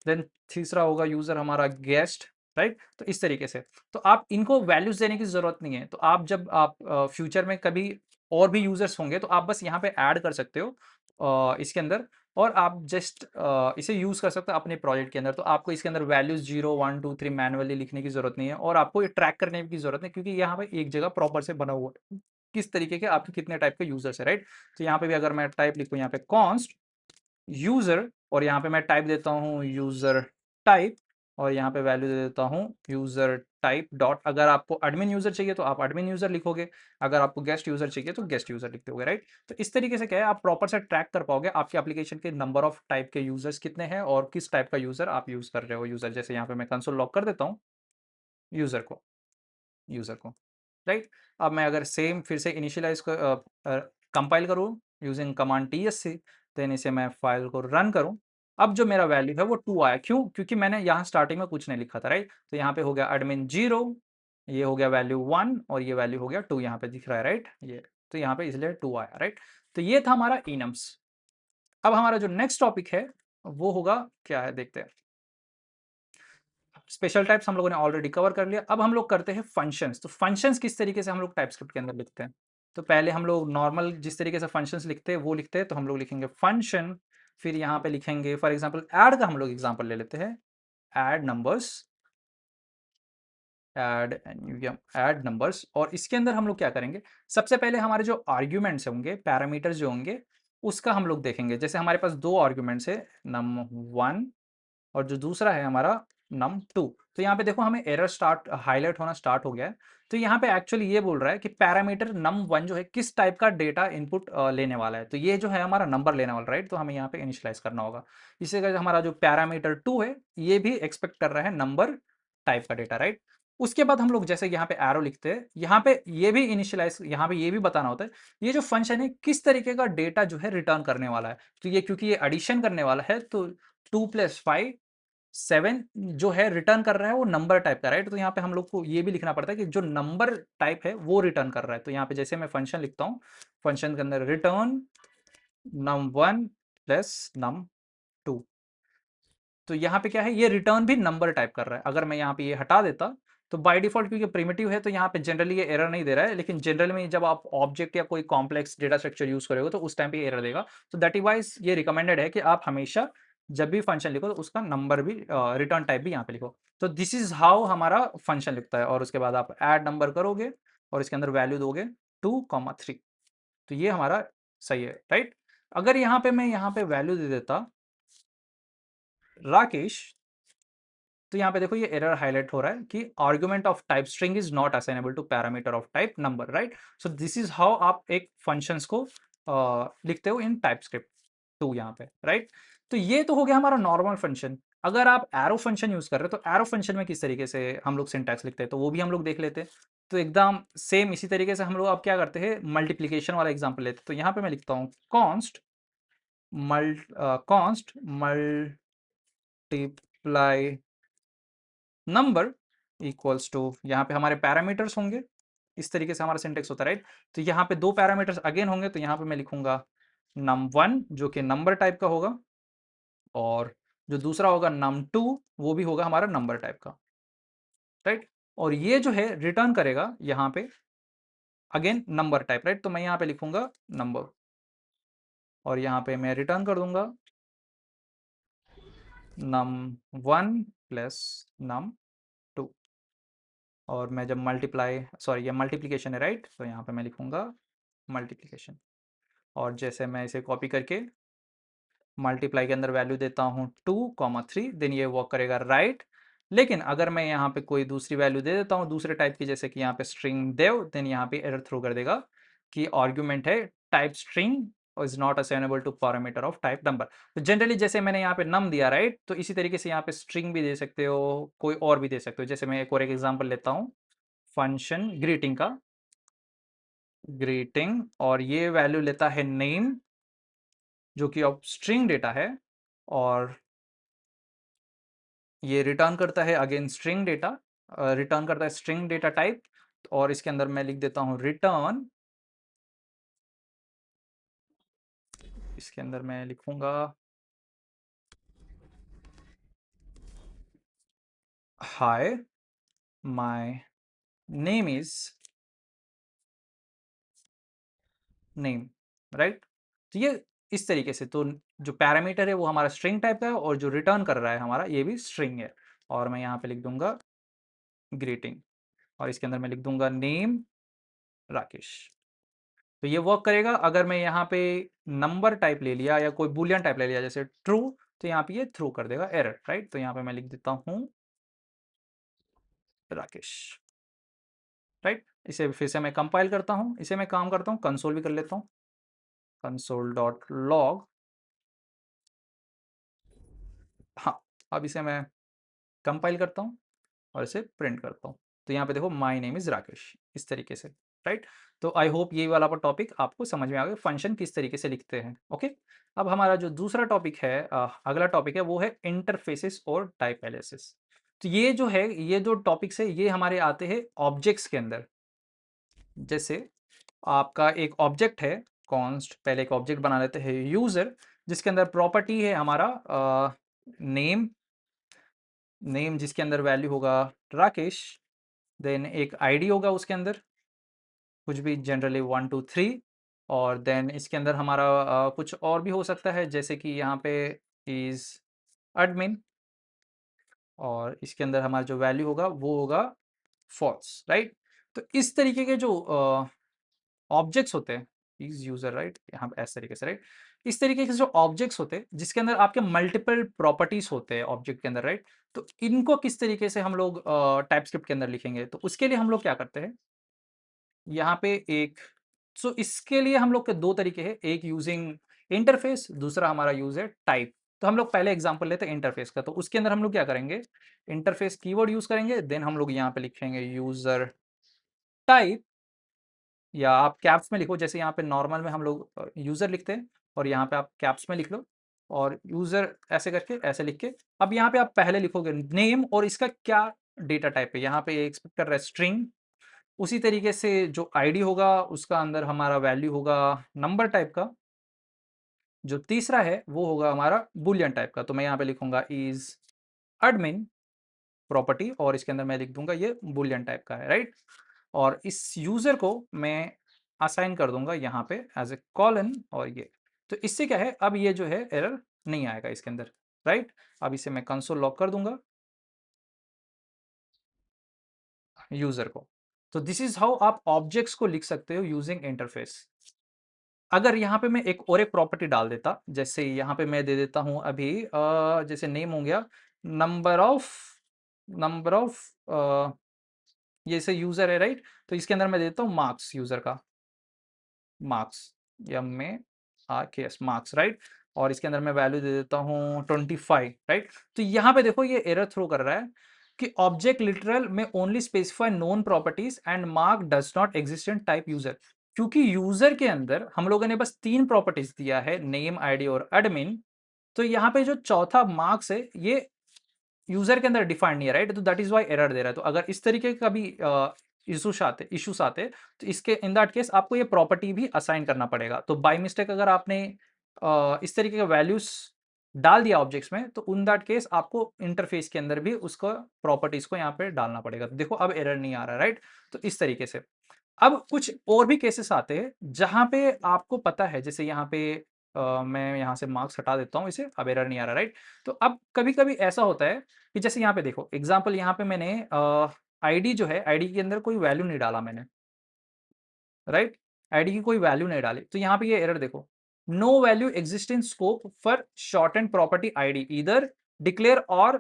देन तीसरा होगा यूज़र हमारा गेस्ट, राइट? तो इस तरीके से। तो आप इनको वैल्यूज़ देने की ज़रूरत नहीं है। तो आप जब आप फ्यूचर में कभी और भी यूज़र्स होंगे तो आप बस यहाँ पे ऐड कर सकते हो इसके अंदर और आप जस्ट इसे यूज़ कर सकते हो अपने प्रोजेक्ट के अंदर। तो आपको इसके अंदर वैल्यूज़ 0, 1, 2, 3 मैनुअली लिखने की ज़रूरत नहीं है और आपको ये ट्रैक करने की ज़रूरत नहीं क्योंकि यहाँ पे एक जगह प्रॉपर से बना हुआ है। किस तरीके के आपके कितने टाइप के यूज़र्स हैं, राइट? तो यहाँ पे भी अगर मैं टाइप लिखूँ यहाँ पे कॉन्स्ट यूज़र और यहाँ पे मैं टाइप देता हूँ यूज़र टाइप और यहाँ पे वैल्यू दे देता हूँ यूज़र टाइप डॉट अगर आपको एडमिन यूज़र चाहिए तो आप एडमिन यूज़र लिखोगे, अगर आपको गेस्ट यूज़र चाहिए तो गेस्ट यूज़र लिख दोगे, राइट? तो इस तरीके से क्या है आप प्रॉपर से ट्रैक कर पाओगे आपके एप्लीकेशन के नंबर ऑफ टाइप के यूज़र्स कितने हैं और किस टाइप का यूज़र आप यूज़ कर रहे हो यूज़र जैसे यहाँ पे मैं कंसोल लॉग कर देता हूँ यूज़र को यूज़र को, राइट? अब मैं अगर सेम फिर से इनिशियलाइज़ कंपाइल करूँ यूजिंग कमांड tsc देन इसे मैं फाइल को रन करूँ। अब जो मेरा वैल्यू है वो 2 आया, क्यों? क्योंकि मैंने यहाँ स्टार्टिंग में कुछ नहीं लिखा था, राइट? तो यहाँ पे हो गया एडमिन 0, ये हो गया वैल्यू 1 और ये वैल्यू हो गया 2 यहाँ पे दिख रहा है, राइट? ये तो यहाँ पे इसलिए 2 आया, राइट? तो ये था हमारा इनम्स। अब हमारा जो नेक्स्ट टॉपिक है वो होगा क्या है देखते हैं। स्पेशल टाइप्स हम लोगों ने ऑलरेडी कवर कर लिया। अब हम लोग करते हैं फंक्शंस। तो फंक्शंस किस तरीके से हम लोग टाइपस्क्रिप्ट के अंदर लिखते हैं? तो पहले हम लोग नॉर्मल जिस तरीके से फंक्शंस लिखते हैं वो लिखते हैं, तो हम लोग लिखेंगे फंक्शन, फिर यहाँ पे लिखेंगे फॉर एग्जांपल ऐड का हम लोग एग्जांपल ले लेते हैं, ऐड नंबर्स, ऐड नंबर्स और इसके अंदर हम लोग क्या करेंगे, सबसे पहले हमारे जो आर्ग्यूमेंट्स होंगे, पैरामीटर्स जो होंगे, उसका हम लोग देखेंगे। जैसे हमारे पास 2 आर्ग्यूमेंट्स है, num1 और जो दूसरा है हमारा num2। तो यहाँ पे देखो हमें एरर स्टार्ट हाइलाइट होना स्टार्ट हो गया है। तो यहाँ पे एक्चुअली ये बोल रहा है कि पैरामीटर num1 जो है किस टाइप का डेटा इनपुट लेने वाला है। तो ये जो है हमारा नंबर लेने वाला, राइट? तो हमें यहाँ पे इनिशियलाइज करना होगा। इसी का हमारा जो पैरामीटर 2 है ये भी एक्सपेक्ट कर रहा है नंबर टाइप का डेटा, राइट? उसके बाद हम लोग जैसे यहाँ पे एरो लिखते हैं, यहाँ पे ये भी इनिशियलाइज यहाँ पे ये भी बताना होता है ये जो फंक्शन है किस तरीके का डेटा जो है रिटर्न करने वाला है। तो ये क्योंकि ये एडिशन करने वाला है तो 2 + 5 7 जो है रिटर्न कर रहा है वो नंबर टाइप का, राइट? तो यहाँ पे हम लोग को ये भी लिखना पड़ता है कि जो नंबर टाइप है वो रिटर्न कर रहा है। तो यहाँ पे जैसे मैं फंक्शन लिखता हूँ, फंक्शन के अंदर रिटर्न num1 + num2। तो यहाँ पे क्या है ये रिटर्न भी नंबर टाइप कर रहा है। अगर मैं यहाँ पे ये हटा देता तो बाय डिफॉल्ट क्योंकि प्रिमिटिव है तो यहाँ पे जनरली ये एरर नहीं दे रहा है, लेकिन जनरल में जब आप ऑब्जेक्ट या कोई कॉम्प्लेक्स डेटा स्ट्रक्चर यूज करोगे तो उस टाइम पे एरर देगा। तो दैट इज वाइज ये रिकमेंडेड है कि आप हमेशा जब भी फंक्शन लिखो तो उसका नंबर भी रिटर्न टाइप भी यहाँ पे लिखो। तो दिस इज हाउ हमारा फंक्शन लिखता है और उसके बाद आप ऐड नंबर करोगे और इसके अंदर वैल्यू दोगे 2, 3। तो ये हमारा सही है, राइट? अगर यहाँ पे मैं यहाँ पे वैल्यू दे देता राकेश, तो यहाँ पे देखो ये एरर हाईलाइट हो रहा है कि argument of type string is not assignable to parameter of type number, right? So this is how आप एक फंक्शंस को लिखते हो इन टाइपस्क्रिप्ट 2 यहाँ पे, राइट? तो ये तो हो गया हमारा नॉर्मल फंक्शन। अगर आप एरो फंक्शन यूज कर रहे हो तो एरो फंक्शन में किस तरीके से हम लोग सिंटैक्स लिखते हैं तो वो भी हम लोग देख लेते हैं। तो एकदम सेम इसी तरीके से हम लोग अब क्या करते हैं मल्टीप्लीकेशन वाला एग्जाम्पल लेते हैं। तो यहाँ पे मैं लिखता हूँ const const multiply number equals to, यहाँ पे हमारे पैरामीटर्स होंगे, इस तरीके से हमारा सिंटेक्स होता है, राइट। तो यहाँ पे दो पैरामीटर्स अगेन होंगे, तो यहाँ पे मैं लिखूंगा num1 जो कि नंबर टाइप का होगा, और जो दूसरा होगा num2 वो भी होगा हमारा नंबर टाइप का, राइट। और ये जो है रिटर्न करेगा यहाँ पे अगेन नंबर टाइप, राइट। तो मैं यहाँ पे लिखूंगा नंबर, और यहाँ पे मैं रिटर्न कर दूंगा num1 प्लस num2। और मैं जब ये मल्टीप्लिकेशन है, राइट, तो यहाँ पे मैं लिखूंगा मल्टीप्लिकेशन। और जैसे मैं इसे कॉपी करके मल्टीप्लाई के अंदर वैल्यू देता हूँ 2, 3, देन ये वर्क करेगा, राइट। लेकिन अगर मैं यहाँ पे कोई दूसरी वैल्यू दे देता हूँ दूसरे टाइप की, जैसे कि यहाँ पे स्ट्रिंग देव, देन यहाँ पे एरर थ्रो कर देगा कि आर्ग्यूमेंट है type string is not assignable to parameter of type number. तो जनरली जैसे मैंने यहाँ पे नम दिया, राइट, तो इसी तरीके से यहाँ पे स्ट्रिंग भी दे सकते हो, कोई और भी दे सकते हो। जैसे मैं एक और एग्जाम्पल लेता हूँ फंक्शन ग्रीटिंग का, ग्रीटिंग, और ये वैल्यू लेता है नेम जो कि अब स्ट्रिंग डेटा है, और ये रिटर्न करता है अगेन स्ट्रिंग डेटा, रिटर्न करता है स्ट्रिंग डेटा टाइप। और इसके अंदर मैं लिख देता हूँ रिटर्न, इसके अंदर मैं लिखूंगा hi my name is name, right. तो ये इस तरीके से, तो जो पैरामीटर है वो हमारा स्ट्रिंग टाइप का है, और जो रिटर्न कर रहा है हमारा ये भी स्ट्रिंग है। और मैं यहाँ पे लिख दूंगा ग्रीटिंग, और इसके अंदर मैं लिख दूंगा नेम राकेश। तो ये वर्क करेगा अगर मैं यहाँ पे नंबर टाइप ले लिया या कोई बुलियन टाइप ले लिया जैसे ट्रू, तो यहाँ पे ये थ्रू कर देगा एरर, राइट। तो यहाँ पे मैं लिख देता हूँ राकेश, राइट। इसे फिर से मैं कंपाइल करता हूँ, इसे मैं काम करता हूँ कंसोल भी कर लेता हूँ, कंसोल डॉट लॉग। हाँ, अब इसे मैं कंपाइल करता हूँ और इसे प्रिंट करता हूँ। तो यहाँ पे देखो माय नेम इज राकेश, इस तरीके से, राइट। तो आई होप ये वाला टॉपिक आपको समझ में आ गया, फंक्शन किस तरीके से लिखते हैं, ओके। अब हमारा जो दूसरा टॉपिक है, अगला टॉपिक है, वो है इंटरफेसेस और टाइप एनालिसिस। तो ये जो है, ये जो टॉपिक्स है ये हमारे आते हैं ऑब्जेक्ट्स के अंदर। जैसे आपका एक ऑब्जेक्ट है कॉन्स्ट, पहले एक ऑब्जेक्ट बना लेते हैं यूजर, जिसके अंदर प्रॉपर्टी है हमारा नेम, नेम जिसके अंदर वैल्यू होगा राकेश, देन एक आईडी होगा उसके अंदर कुछ भी, जनरली 1 2 3, और देन इसके अंदर हमारा कुछ और भी हो सकता है, जैसे कि यहाँ पे इज एडमिन, और इसके अंदर हमारा जो वैल्यू होगा वो होगा फॉल्स, राइट। तो इस तरीके के जो ऑब्जेक्ट्स होते हैं, इज यूजर, राइट, यहाँ पे ऐसे तरीके से, राइट। इस तरीके के जो ऑब्जेक्ट्स होते हैं जिसके अंदर आपके मल्टीपल प्रॉपर्टीज होते हैं ऑब्जेक्ट के अंदर, राइट। तो इनको किस तरीके से हम लोग टाइपस्क्रिप्ट के अंदर लिखेंगे, तो उसके लिए हम लोग क्या करते हैं, यहाँ पे एक, सो इसके लिए हम लोग के दो तरीके हैं, एक यूजिंग इंटरफेस, दूसरा हमारा यूज है टाइप। तो हम लोग पहले एग्जांपल लेते हैं इंटरफेस का, तो उसके अंदर हम लोग क्या करेंगे, इंटरफेस कीवर्ड यूज करेंगे, देन हम लोग यहाँ पे लिखेंगे यूजर टाइप, या आप कैप्स में लिखो, जैसे यहाँ पे नॉर्मल में हम लोग यूजर लिखते हैं, और यहाँ पे आप कैप्स में लिख लो, और यूजर ऐसे करके ऐसे लिख के, अब यहाँ पे आप पहले लिखोगे नेम और इसका क्या डेटा टाइप है, यहाँ पे एक्सपेक्ट कर रहा है स्ट्रिंग, उसी तरीके से जो आईडी होगा उसका अंदर हमारा वैल्यू होगा नंबर टाइप का, जो तीसरा है वो होगा हमारा बुलियन टाइप का। तो मैं यहाँ पे लिखूंगा इज एडमिन प्रॉपर्टी, और इसके अंदर मैं लिख दूंगा ये बुलियन टाइप का है, राइट। और इस यूजर को मैं असाइन कर दूंगा यहाँ पे एज ए कॉलन, और ये, तो इससे क्या है, अब ये जो है एरर नहीं आएगा इसके अंदर, राइट। अब इसे मैं कंसोल लॉक कर दूंगा यूजर को। तो दिस इज हाउ आप ऑब्जेक्ट्स को लिख सकते हो यूजिंग इंटरफेस। अगर यहाँ पे मैं एक और एक प्रॉपर्टी डाल देता, जैसे यहाँ पे मैं दे देता हूँ अभी जैसे नेम हो गया नंबर ऑफ, नंबर ऑफ ये से यूजर है, राइट। तो इसके अंदर मैं देता हूँ मार्क्स, यूजर का मार्क्स, MARKS मार्क्स, राइट। और इसके अंदर मैं वैल्यू दे देता हूँ 25, राइट। तो यहाँ पे देखो ये एरर थ्रो कर रहा है कि ऑब्जेक्ट लिटरल में only specify known properties and mark does not exist in type user. क्योंकि यूजर के अंदर हम लोगों ने बस 3 प्रॉपर्टीज दिया है, नेम, आईडी और एडमिन, तो यहाँ पे जो चौथा मार्क्स है ये यूजर के अंदर डिफाइंड नहीं है, राइट? तो दैट इज वाई एरर दे रहा है। तो अगर इस तरीके का भी इश्यूज आते तो इसके इन दैट केस आपको ये प्रॉपर्टी भी असाइन करना पड़ेगा। तो बाय मिस्टेक अगर आपने इस तरीके का वैल्यूज डाल दिया ऑब्जेक्ट्स में, तो इन दैट केस आपको इंटरफेस के अंदर भी उसका प्रॉपर्टीज को यहाँ पे डालना पड़ेगा। तो देखो अब एरर नहीं आ रहा, राइट? तो इस तरीके से अब कुछ और भी केसेस आते हैं जहां पे आपको पता है, जैसे यहाँ पे मैं यहाँ से मार्क्स हटा देता हूँ इसे, अब एरर नहीं आ रहा, राइट? तो अब कभी कभी ऐसा होता है कि जैसे यहाँ पे देखो एग्जांपल, यहाँ पे मैंने आईडी जो है, आईडी के अंदर कोई वैल्यू नहीं डाला मैंने, राइट? आईडी की कोई वैल्यू नहीं डाली, तो यहाँ पे ये एरर देखो, no value exist in scope for short and property ID either declare or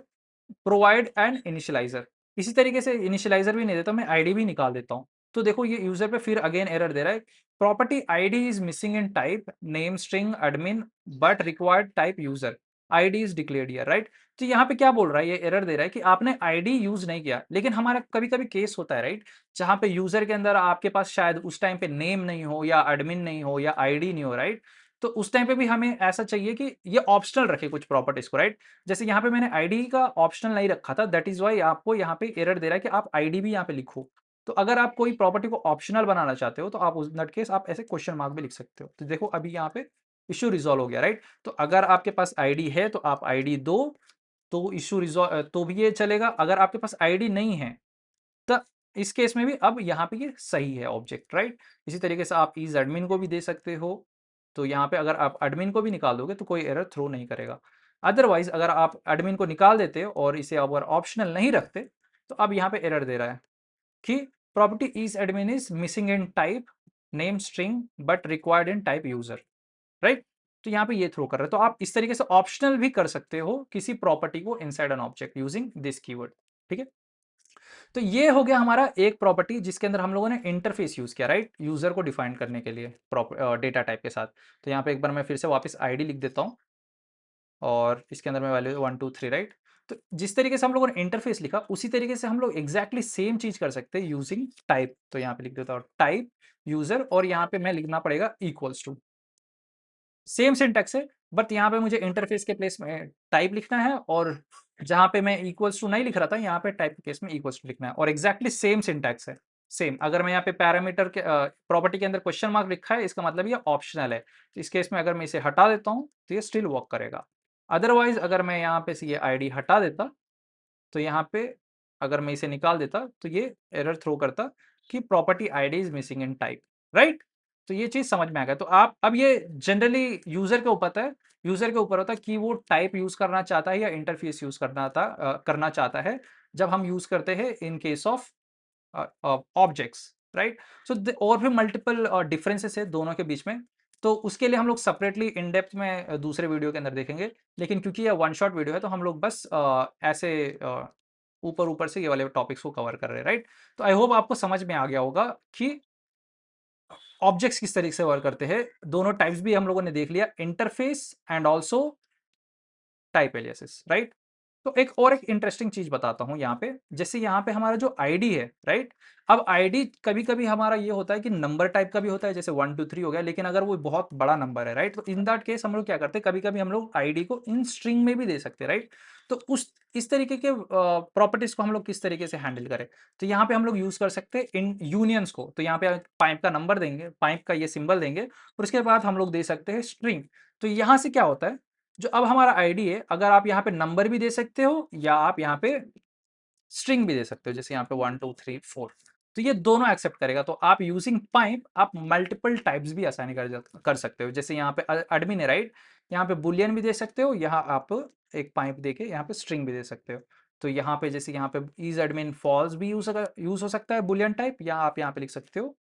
provide an initializer. इसी तरीके से इनिशियलाइजर भी नहीं देता, मैं आईडी भी निकाल देता हूँ। तो देखो ये यूजर पे फिर अगेन एरर दे रहा है, property ID is missing in type name string admin but required type user, ID is declared here, right? तो यहाँ पे क्या बोल रहा है, ये एरर दे रहा है कि आपने आईडी यूज नहीं किया, लेकिन हमारा कभी कभी केस होता है, राइट, जहां पे यूजर के अंदर आपके पास शायद उस टाइम पे नेम नहीं हो या एडमिन नहीं हो या आईडी नहीं हो, राइट? तो उस टाइम पे भी हमें ऐसा चाहिए कि ये ऑप्शनल रखे कुछ प्रॉपर्टीज को, राइट? जैसे यहाँ पे मैंने आईडी का ऑप्शनल नहीं रखा था, दैट इज वाई आपको यहाँ पे एरर दे रहा है कि आप आईडी भी यहाँ पे लिखो। तो अगर आप कोई प्रॉपर्टी को ऑप्शनल बनाना चाहते हो तो आप उस दैट केस आप ऐसे क्वेश्चन मार्क भी लिख सकते हो। तो देखो अभी यहाँ पे इश्यू रिजॉल्व हो गया, राइट? तो अगर आपके पास आईडी है तो आप आईडी दो, तो इश्यू रिजॉल्व तो भी ये चलेगा। अगर आपके पास आईडी नहीं है तो इस केस में भी अब यहाँ पे ये सही है ऑब्जेक्ट, राइट? इसी तरीके से आप इज एडमिन को भी दे सकते हो, तो यहाँ पे अगर आप एडमिन को भी निकाल दोगे तो कोई एरर थ्रो नहीं करेगा। अदरवाइज अगर आप एडमिन को निकाल देते हो और इसे अगर ऑप्शनल नहीं रखते, तो अब यहाँ पे एरर दे रहा है कि property is admin is missing in type name string but required in type user, right? तो यहाँ पे ये थ्रो कर रहा है। तो आप इस तरीके से ऑप्शनल भी कर सकते हो किसी प्रॉपर्टी को inside an object using this keyword, ठीक है? तो ये हो गया हमारा एक प्रॉपर्टी जिसके अंदर हम लोगों ने इंटरफेस यूज किया, राइट, यूजर को डिफाइन करने के लिए डेटा टाइप के साथ। तो यहाँ पे एक बार मैं फिर से वापस आईडी लिख देता हूँ और इसके अंदर मैं वैल्यू 1 2 3, राइट? तो जिस तरीके से हम लोगों ने इंटरफेस लिखा उसी तरीके से हम लोग एग्जैक्टली सेम चीज कर सकते हैं यूजिंग टाइप। तो यहाँ पे लिख देता हूँ टाइप यूजर और यहाँ पे मैं लिखना पड़ेगा इक्वल्स टू, सेम सिंटैक्स है, बट यहाँ पे मुझे इंटरफेस के प्लेस में टाइप लिखना है और जहाँ पे मैं इक्वल्स टू नहीं लिख रहा था यहाँ पे टाइप के केस में इक्वल्स टू लिखना है और एग्जैक्टली सेम सिंटैक्स है, सेम। अगर मैं यहाँ पे पैरामीटर के प्रॉपर्टी के अंदर क्वेश्चन मार्क लिखा है, इसका मतलब ये ऑप्शनल है। तो इस केस में अगर मैं इसे हटा देता हूँ तो ये स्टिल वर्क करेगा। अदरवाइज अगर मैं यहाँ पे से ये आईडी हटा देता, तो यहाँ पे अगर मैं इसे निकाल देता तो ये एरर थ्रो करता कि property ID is missing in type, right? तो ये चीज समझ में आ गया। तो आप अब ये जनरली यूजर के ऊपर है, यूजर के ऊपर होता है कि वो टाइप यूज करना चाहता है या इंटरफेस यूज करना चाहता है जब हम यूज करते हैं in case of objects, right? So और भी मल्टीपल डिफरेंसेस है दोनों के बीच में, तो उसके लिए हम लोग सेपरेटली इन डेप्थ में दूसरे वीडियो के अंदर देखेंगे। लेकिन क्योंकि ये वन शॉट वीडियो है तो हम लोग बस ऐसे ऊपर ऊपर से ये वाले टॉपिक्स को कवर कर रहे हैं, राइट? तो आई होप आपको समझ में आ गया होगा कि ऑब्जेक्ट्स किस तरीके से वर्क करते हैं। दोनों टाइप्स भी हम लोगों ने देख लिया, interface and also type aliases, right? तो एक इंटरेस्टिंग चीज बताता हूं यहाँ पे, जैसे यहाँ पे हमारा जो आईडी है, राइट? अब आईडी कभी कभी हमारा ये होता है कि नंबर टाइप का भी होता है, जैसे 1 2 3 हो गया, लेकिन अगर वो बहुत बड़ा नंबर है, राइट, तो इन दैट केस हम लोग क्या करते हैं, कभी कभी हम लोग आईडी को इन स्ट्रिंग में भी दे सकते हैं, राइट? तो उस इस तरीके के प्रॉपर्टीज को हम लोग किस तरीके से हैंडल करें, तो यहाँ पे हम लोग यूज कर सकते हैं इन यूनियंस को। तो यहाँ पे पाइप का नंबर देंगे, पाइप का ये सिंबल देंगे और उसके बाद हम लोग दे सकते हैं स्ट्रिंग। तो यहाँ से क्या होता है, जो अब हमारा आईडी है, अगर आप यहाँ पे नंबर भी दे सकते हो या आप यहाँ पे स्ट्रिंग भी दे सकते हो, जैसे यहाँ पे 1 2 3 4, तो ये दोनों एक्सेप्ट करेगा। तो आप यूजिंग पाइप आप मल्टीपल टाइप्स भी आसानी कर सकते हो। जैसे यहाँ पे एडमिन है, राइट, यहाँ पे बुलियन भी दे सकते हो, यहाँ आप एक पाइप देके यहाँ पे स्ट्रिंग भी दे सकते हो। तो यहाँ पे जैसे यहाँ पे इज एडमिन फॉल्स भी यूज हो सकता है बुलियन टाइप, या आप यहाँ पे लिख सकते हो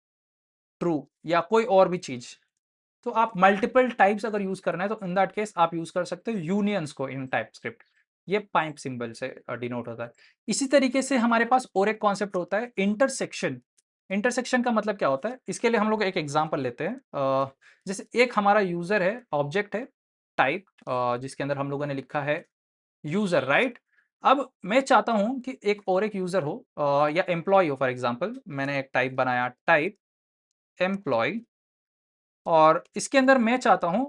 ट्रू या कोई और भी चीज। तो आप मल्टीपल टाइप्स अगर यूज करना है तो इन दैट केस आप यूज कर सकते हो यूनियंस को इन टाइपस्क्रिप्ट। ये पाइप सिंबल से डिनोट होता है। इसी तरीके से हमारे पास और एक कॉन्सेप्ट होता है इंटरसेक्शन। इंटरसेक्शन का मतलब क्या होता है, इसके लिए हम लोग एक एग्जांपल लेते हैं। जैसे एक हमारा यूजर है, ऑब्जेक्ट है टाइप, जिसके अंदर हम लोगों ने लिखा है यूजर, राइट? अब मैं चाहता हूं कि एक और एक यूजर हो या एम्प्लॉय हो। फॉर एग्जांपल मैंने एक टाइप बनाया, टाइप एम्प्लॉय, और इसके अंदर मैं चाहता हूं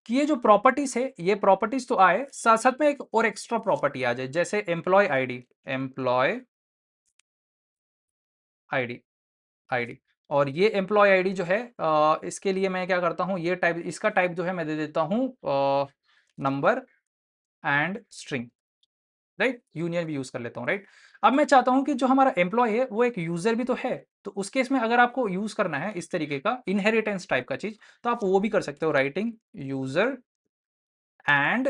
कि ये जो प्रॉपर्टीज है ये प्रॉपर्टीज तो आए, साथ साथ में एक और एक्स्ट्रा प्रॉपर्टी आ जाए, जैसे employ ID, employ ID, ID. और ये एम्प्लॉय आईडी जो है इसके लिए मैं क्या करता हूँ, ये टाइप, इसका टाइप जो है मैं दे देता हूँ number and string, right, union भी यूज कर लेता हूँ, राइट। अब मैं चाहता हूँ कि जो हमारा एम्प्लॉय है वो एक यूजर भी तो है, तो उस केस में अगर आपको यूज करना है इस तरीके का इनहेरिटेंस टाइप का चीज, तो आप वो भी कर सकते हो, writing user and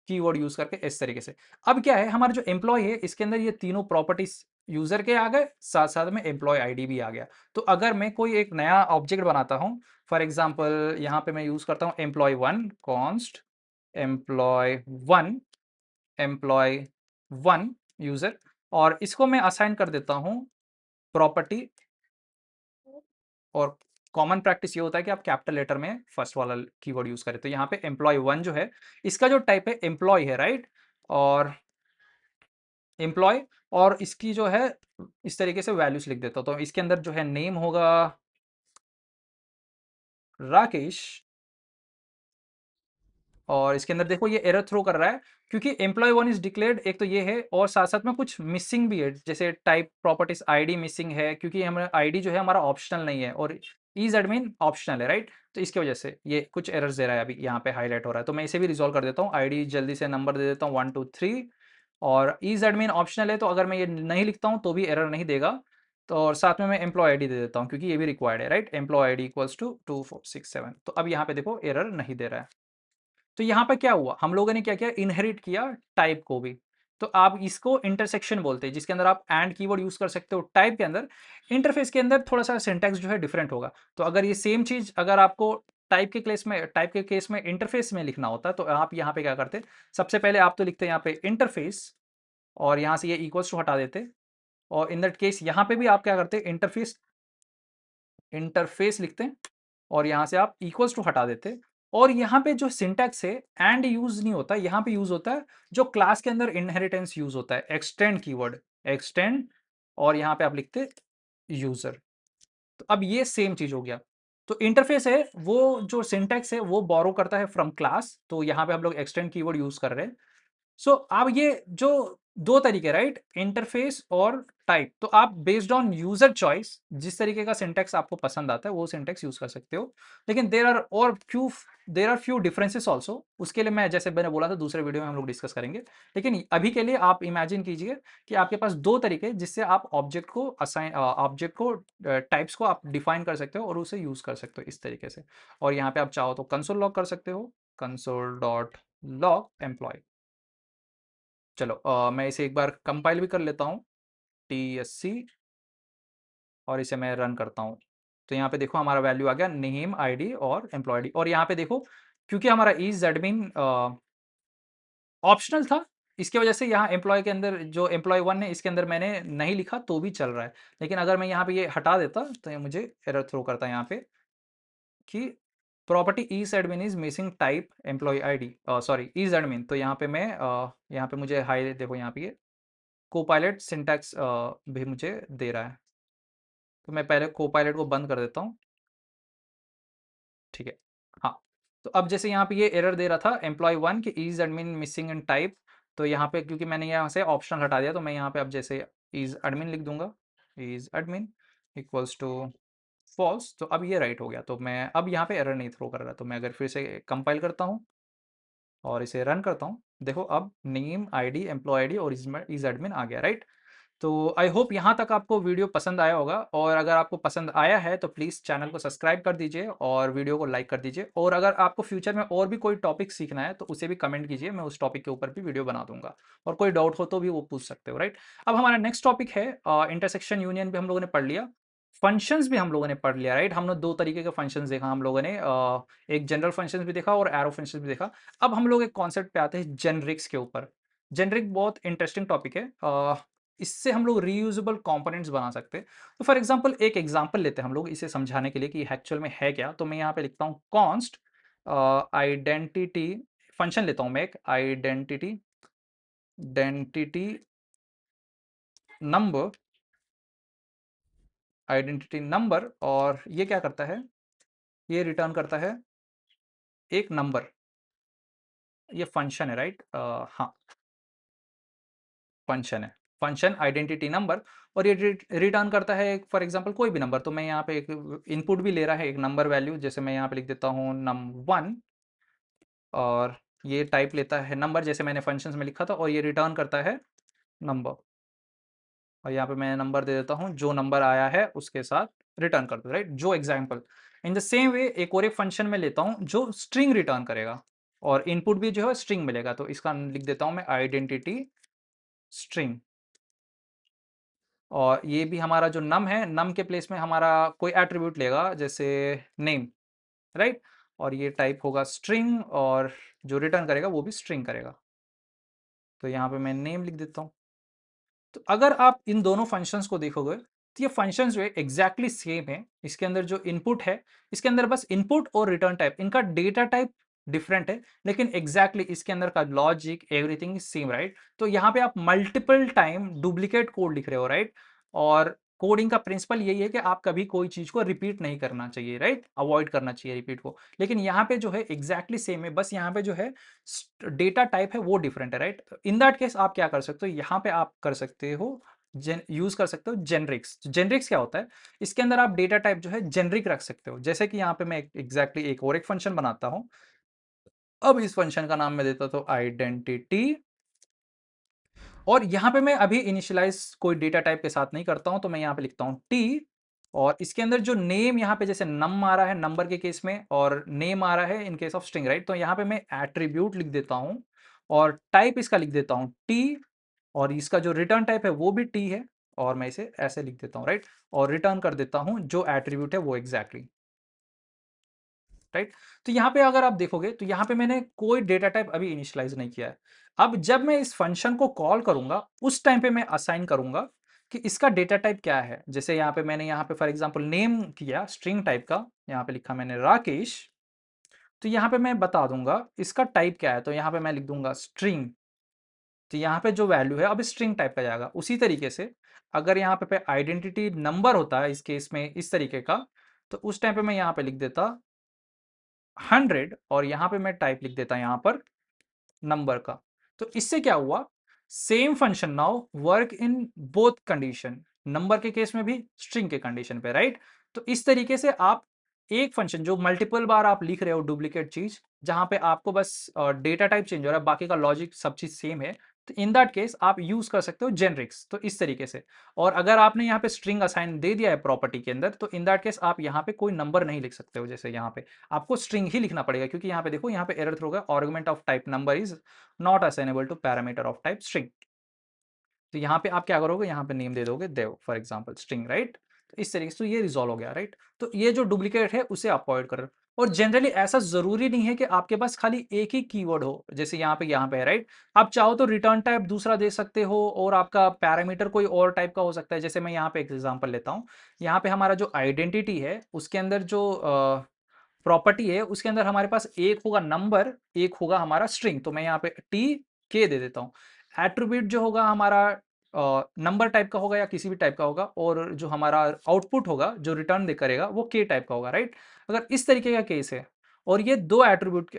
keyword use करके इस तरीके से। अब क्या है, हमारा जो एम्प्लॉय है इसके अंदर ये तीनों प्रॉपर्टीज यूजर के आ गए, साथ साथ में एम्प्लॉय आईडी भी आ गया। तो अगर मैं कोई एक नया ऑब्जेक्ट बनाता हूं, फॉर एग्जांपल यहाँ पे मैं यूज करता हूं employ one, const employ one, employ one user, और इसको मैं असाइन कर देता हूं प्रॉपर्टी। और कॉमन प्रैक्टिस ये होता है कि आप कैपिटल लेटर में फर्स्ट वाला कीवर्ड यूज करें। तो यहाँ पे एम्प्लॉय वन जो है इसका जो टाइप है एम्प्लॉय है, राइट, और एम्प्लॉय, और इसकी जो है इस तरीके से वैल्यूज लिख देता हूं। तो इसके अंदर जो है नेम होगा राकेश, और इसके अंदर देखो ये एरर थ्रो कर रहा है क्योंकि एम्प्लॉय वन इज डिक्लेयर्ड, एक तो ये है और साथ साथ में कुछ मिसिंग भी है, जैसे टाइप प्रॉपर्टीज आईडी मिसिंग है क्योंकि हमारा आईडी जो है हमारा ऑप्शनल नहीं है और इज एडमिन ऑप्शनल है, राइट। तो इसकी वजह से ये कुछ एरर्स दे रहा है, अभी यहाँ पे हाईलाइट हो रहा है। तो मैं इसे भी रिजॉल्व कर देता हूँ, आईडी जल्दी से नंबर दे देता हूँ 1 2 3, और इज एडमिन ऑप्शनल है तो अगर मैं ये नहीं लिखता हूँ तो भी एरर नहीं देगा। तो और साथ में मैं एम्प्लॉय आईडी दे देता हूँ क्योंकि ये भी रिक्वायर्ड है, right, employ ID equals to 2467। तो अब यहाँ पे देखो एरर नहीं दे रहा है। तो यहाँ पे क्या हुआ, हम लोगों ने क्या किया, इनहेरिट किया टाइप को भी। तो आप इसको इंटरसेक्शन बोलते हैं, जिसके अंदर आप एंड कीवर्ड यूज कर सकते हो टाइप के अंदर। इंटरफेस के अंदर थोड़ा सा सिंटैक्स जो है डिफरेंट होगा। तो अगर ये सेम चीज अगर आपको टाइप के केस में इंटरफेस में लिखना होता है तो आप यहाँ पे क्या करते, सबसे पहले आप तो लिखते हैं यहाँ पे इंटरफेस, और यहाँ से ये इक्वल्स टू हटा देते, और इन दैट केस यहाँ पे भी आप क्या करते, इंटरफेस, इंटरफेस लिखते हैं, और यहाँ से आप इक्वल्स टू हटा देते। और यहाँ पे जो सिंटैक्स है एंड यूज नहीं होता, यहाँ पे यूज होता है जो क्लास के अंदर इनहेरिटेंस यूज होता है, एक्सटेंड कीवर्ड, एक्सटेंड, और यहाँ पे आप लिखते यूजर। तो अब ये सेम चीज हो गया। तो इंटरफेस है वो जो सिंटैक्स है वो बोरो करता है फ्रॉम क्लास, तो यहाँ पे हम लोग एक्सटेंड कीवर्ड यूज कर रहे हैं। सो अब ये जो दो तरीके, राइट, इंटरफेस और टाइप, तो आप बेस्ड ऑन यूजर चॉइस जिस तरीके का सिंटेक्स आपको पसंद आता है वो सिंटेक्स यूज कर सकते हो। लेकिन there are few differences also, उसके लिए मैं जैसे मैंने बोला था दूसरे वीडियो में हम लोग डिस्कस करेंगे। लेकिन अभी के लिए आप इमेजिन कीजिए कि आपके पास दो तरीके जिससे आप ऑब्जेक्ट को टाइप्स को आप डिफाइन कर सकते हो और उसे यूज कर सकते हो इस तरीके से। और यहाँ पे आप चाहो तो कंसोल लॉग कर सकते हो, कंसोल डॉट लॉग एम्प्लॉय। चलो मैं इसे एक बार कंपाइल भी कर लेता हूँ, TSC, और इसे मैं रन करता हूँ। तो यहाँ पे देखो हमारा वैल्यू आ गया नेम आईडी और एम्प्लॉय आईडी, और यहाँ पे देखो क्योंकि हमारा इज एडमिन ऑप्शनल था, इसकी वजह से यहाँ एम्प्लॉय के अंदर जो एम्प्लॉय वन है इसके अंदर मैंने नहीं लिखा तो भी चल रहा है। लेकिन अगर मैं यहाँ पे ये हटा देता तो ये मुझे एरर थ्रो करता है यहाँ पे कि property is admin is missing type employ ID, sorry is admin. तो यहाँ पे मैं यहाँ पे मुझे हाई देखो यहाँ पे ये कोपायलट सिंटैक्स भी मुझे दे रहा है। तो मैं पहले कोपायलट को बंद कर देता हूँ, ठीक है। हाँ, तो अब जैसे यहाँ पे ये एरर दे रहा था एम्प्लॉय वन कि is admin missing in type, तो यहाँ पे क्योंकि मैंने यहाँ से ऑप्शनल हटा दिया तो मैं यहाँ पे अब जैसे इज एडमिन लिख दूंगा, is admin equals to false, तो अब ये राइट हो गया। तो मैं अब यहाँ पे एरर नहीं थ्रो कर रहा। तो मैं अगर फिर से कंपाइल करता हूँ और इसे रन करता हूँ, देखो अब नेम आईडी एम्प्लॉय आईडी और इज एडमिन आ गया, राइट। तो आई होप यहाँ तक आपको वीडियो पसंद आया होगा, और अगर आपको पसंद आया है तो प्लीज़ चैनल को सब्सक्राइब कर दीजिए और वीडियो को लाइक कर दीजिए। और अगर आपको फ्यूचर में और भी कोई टॉपिक सीखना है तो उसे भी कमेंट कीजिए, मैं उस टॉपिक के ऊपर भी वीडियो बना दूंगा। और कोई डाउट हो तो भी वो पूछ सकते हो, राइट। अब हमारा नेक्स्ट टॉपिक है इंटरसेक्शन यूनियन भी हम लोगों ने पढ़ लिया, फंक्शंस भी हम लोगों ने पढ़ लिया, राइट। हमने दो तरीके के फंक्शंस देखा हम लोगों ने, एक जनरल फंक्शंस भी देखा और एरो फंक्शंस भी देखा। अब हम लोग एक कॉन्सेप्ट पे आते हैं जेनरिक्स के ऊपर। जेनरिक बहुत इंटरेस्टिंग टॉपिक है, इससे हम लोग रीयूजेबल कंपोनेंट्स बना सकते हैं। तो फॉर एग्जांपल एक एग्जांपल लेते हैं हम लोग इसे समझाने के लिए कि एक्चुअल में है क्या। तो मैं यहाँ पे लिखता हूँ कॉन्स्ट आइडेंटिटी, फंक्शन लेता हूँ मैं एक आइडेंटिटी डेंटिटी नंबर आइडेंटिटी नंबर, और ये क्या करता है, ये रिटर्न करता है एक नंबर। ये फंक्शन है, राइट? हाँ, फंक्शन है, फंक्शन आइडेंटिटी नंबर। और ये रिटर्न करता है फॉर एग्जांपल कोई भी नंबर। तो मैं यहाँ पे एक इनपुट भी ले रहा है, एक नंबर वैल्यू, जैसे मैं यहाँ पे लिख देता हूँ num1, और ये टाइप लेता है नंबर जैसे मैंने फंक्शंस में लिखा था, और ये रिटर्न करता है नंबर। और यहाँ पे मैं नंबर दे देता हूँ, जो नंबर आया है उसके साथ रिटर्न कर दो, राइट? जो example. In the same way एक और एक फंक्शन में लेता हूँ जो स्ट्रिंग रिटर्न करेगा, और इनपुट भी जो है स्ट्रिंग मिलेगा। तो इसका लिख देता हूँ मैं आइडेंटिटी स्ट्रिंग। और ये भी हमारा जो नम है, नम के प्लेस में हमारा कोई एट्रीब्यूट लेगा, जैसे नेम, राइट? और ये टाइप होगा स्ट्रिंग, और जो रिटर्न करेगा वो भी स्ट्रिंग करेगा। तो यहाँ पे मैं नेम लिख देता हूँ। तो अगर आप इन दोनों फंक्शंस को देखोगे, तो ये फंक्शंस जो है एग्जैक्टली सेम है। इसके अंदर जो इनपुट है, इसके अंदर बस इनपुट और रिटर्न टाइप, इनका डेटा टाइप डिफरेंट है, लेकिन एग्जैक्टली इसके अंदर का logic everything is same, right? तो यहाँ पे आप मल्टीपल टाइम डुप्लीकेट कोड लिख रहे हो, राइट? और कोडिंग का प्रिंसिपल यही है कि आप कभी कोई चीज को रिपीट नहीं करना चाहिए, राइट? अवॉइड करना चाहिए रिपीट को। लेकिन यहाँ पे जो है एग्जैक्टली सेम है, बस यहाँ पे जो है डेटा टाइप है वो डिफरेंट है, राइट? इन दैट केस आप क्या कर सकते हो, यहाँ पे आप कर सकते हो, यूज कर सकते हो जेनरिक्स। जेनरिक्स क्या होता है, इसके अंदर आप डेटा टाइप जो है जेनरिक रख सकते हो। जैसे कि यहाँ पे मैं एग्जैक्टली एक और एक फंक्शन बनाता हूँ। अब इस फंक्शन का नाम मैं देता हूँ आइडेंटिटी, और यहाँ पे मैं अभी इनिशियलाइज कोई डेटा टाइप के साथ नहीं करता हूँ। तो मैं यहाँ पे लिखता हूँ टी, और इसके अंदर जो नेम यहाँ पे जैसे नम आ रहा है नंबर के केस में, और नेम आ रहा है इन केस ऑफ स्ट्रिंग, राइट? तो यहाँ पे मैं एट्रीब्यूट लिख देता हूँ, और टाइप इसका लिख देता हूँ टी, और इसका जो रिटर्न टाइप है वो भी टी है, और मैं इसे ऐसे लिख देता हूँ, राइट? और रिटर्न कर देता हूँ जो एट्रीब्यूट है वो एग्जैक्टली, राइट? तो यहाँ पे अगर आप देखोगे तो यहाँ पे मैंने कोई डेटा टाइप अभी इनिशियलाइज नहीं किया है। अब जब मैं इस फंक्शन को कॉल करूंगा उस टाइम पे मैं असाइन करूंगा कि इसका डेटा टाइप क्या है। जैसे यहाँ पे मैंने यहाँ पे फॉर एग्जांपल नेम किया स्ट्रिंग टाइप का, यहाँ पे लिखा मैंने राकेश। तो यहाँ पे मैं बता दूंगा इसका टाइप क्या है, तो यहाँ पे मैं लिख दूंगा स्ट्रिंग। तो यहाँ पे जो वैल्यू है अब स्ट्रिंग टाइप का जाएगा। उसी तरीके से अगर यहाँ पे आइडेंटिटी नंबर होता है इस केस में इस तरीके का, तो उस टाइम पे मैं यहाँ पे लिख देता 100, और यहाँ पे मैं टाइप लिख देता यहाँ पर नंबर का। तो इससे क्या हुआ, same function now work in both condition, number के केस में भी स्ट्रिंग के कंडीशन पे, राइट? तो इस तरीके से आप एक फंक्शन जो मल्टीपल बार आप लिख रहे हो डुप्लीकेट चीज, जहां पे आपको बस डेटा टाइप चेंज हो रहा है, बाकी का लॉजिक सब चीज सेम है, तो इन दैट केस आप यूज कर सकते हो जेनरिक्स। तो इस तरीके से, और अगर आपने यहाँ पे स्ट्रिंग असाइन दे दिया है प्रॉपर्टी के अंदर, तो इन दैट केस आप यहाँ पे कोई नंबर नहीं लिख सकते हो। जैसे यहाँ पे आपको स्ट्रिंग ही लिखना पड़ेगा, क्योंकि यहाँ पे देखो यहाँ पे एरर थ्रो होगा, argument of type number is not assignable to parameter of type string. तो यहाँ पे आप क्या करोगे, यहाँ पे नेम दे दोगे देव फॉर एग्जांपल स्ट्रिंग, राइट? तो इस तरीके से तो ये रिजॉल्व हो गया, राइट? तो ये जो डुप्लीकेट है उसे आप अवॉइड करो। और जनरली ऐसा जरूरी नहीं है कि आपके पास खाली एक ही कीवर्ड हो, जैसे यहाँ पे है, राइट? आप चाहो तो रिटर्न टाइप दूसरा दे सकते हो, और आपका पैरामीटर कोई और टाइप का हो सकता है। जैसे मैं यहाँ पे एक एग्जांपल लेता हूँ, यहाँ पे हमारा जो आइडेंटिटी है उसके अंदर जो प्रॉपर्टी है उसके अंदर हमारे पास एक होगा नंबर, एक होगा हमारा स्ट्रिंग। तो मैं यहाँ पे टी के दे देता हूँ। एट्रीब्यूट जो होगा हमारा नंबर टाइप का होगा या किसी भी टाइप का होगा, और जो हमारा आउटपुट होगा जो रिटर्न दे करेगा वो के टाइप का होगा, राइट? अगर इस तरीके का केस है और ये दो एट्रीब्यूट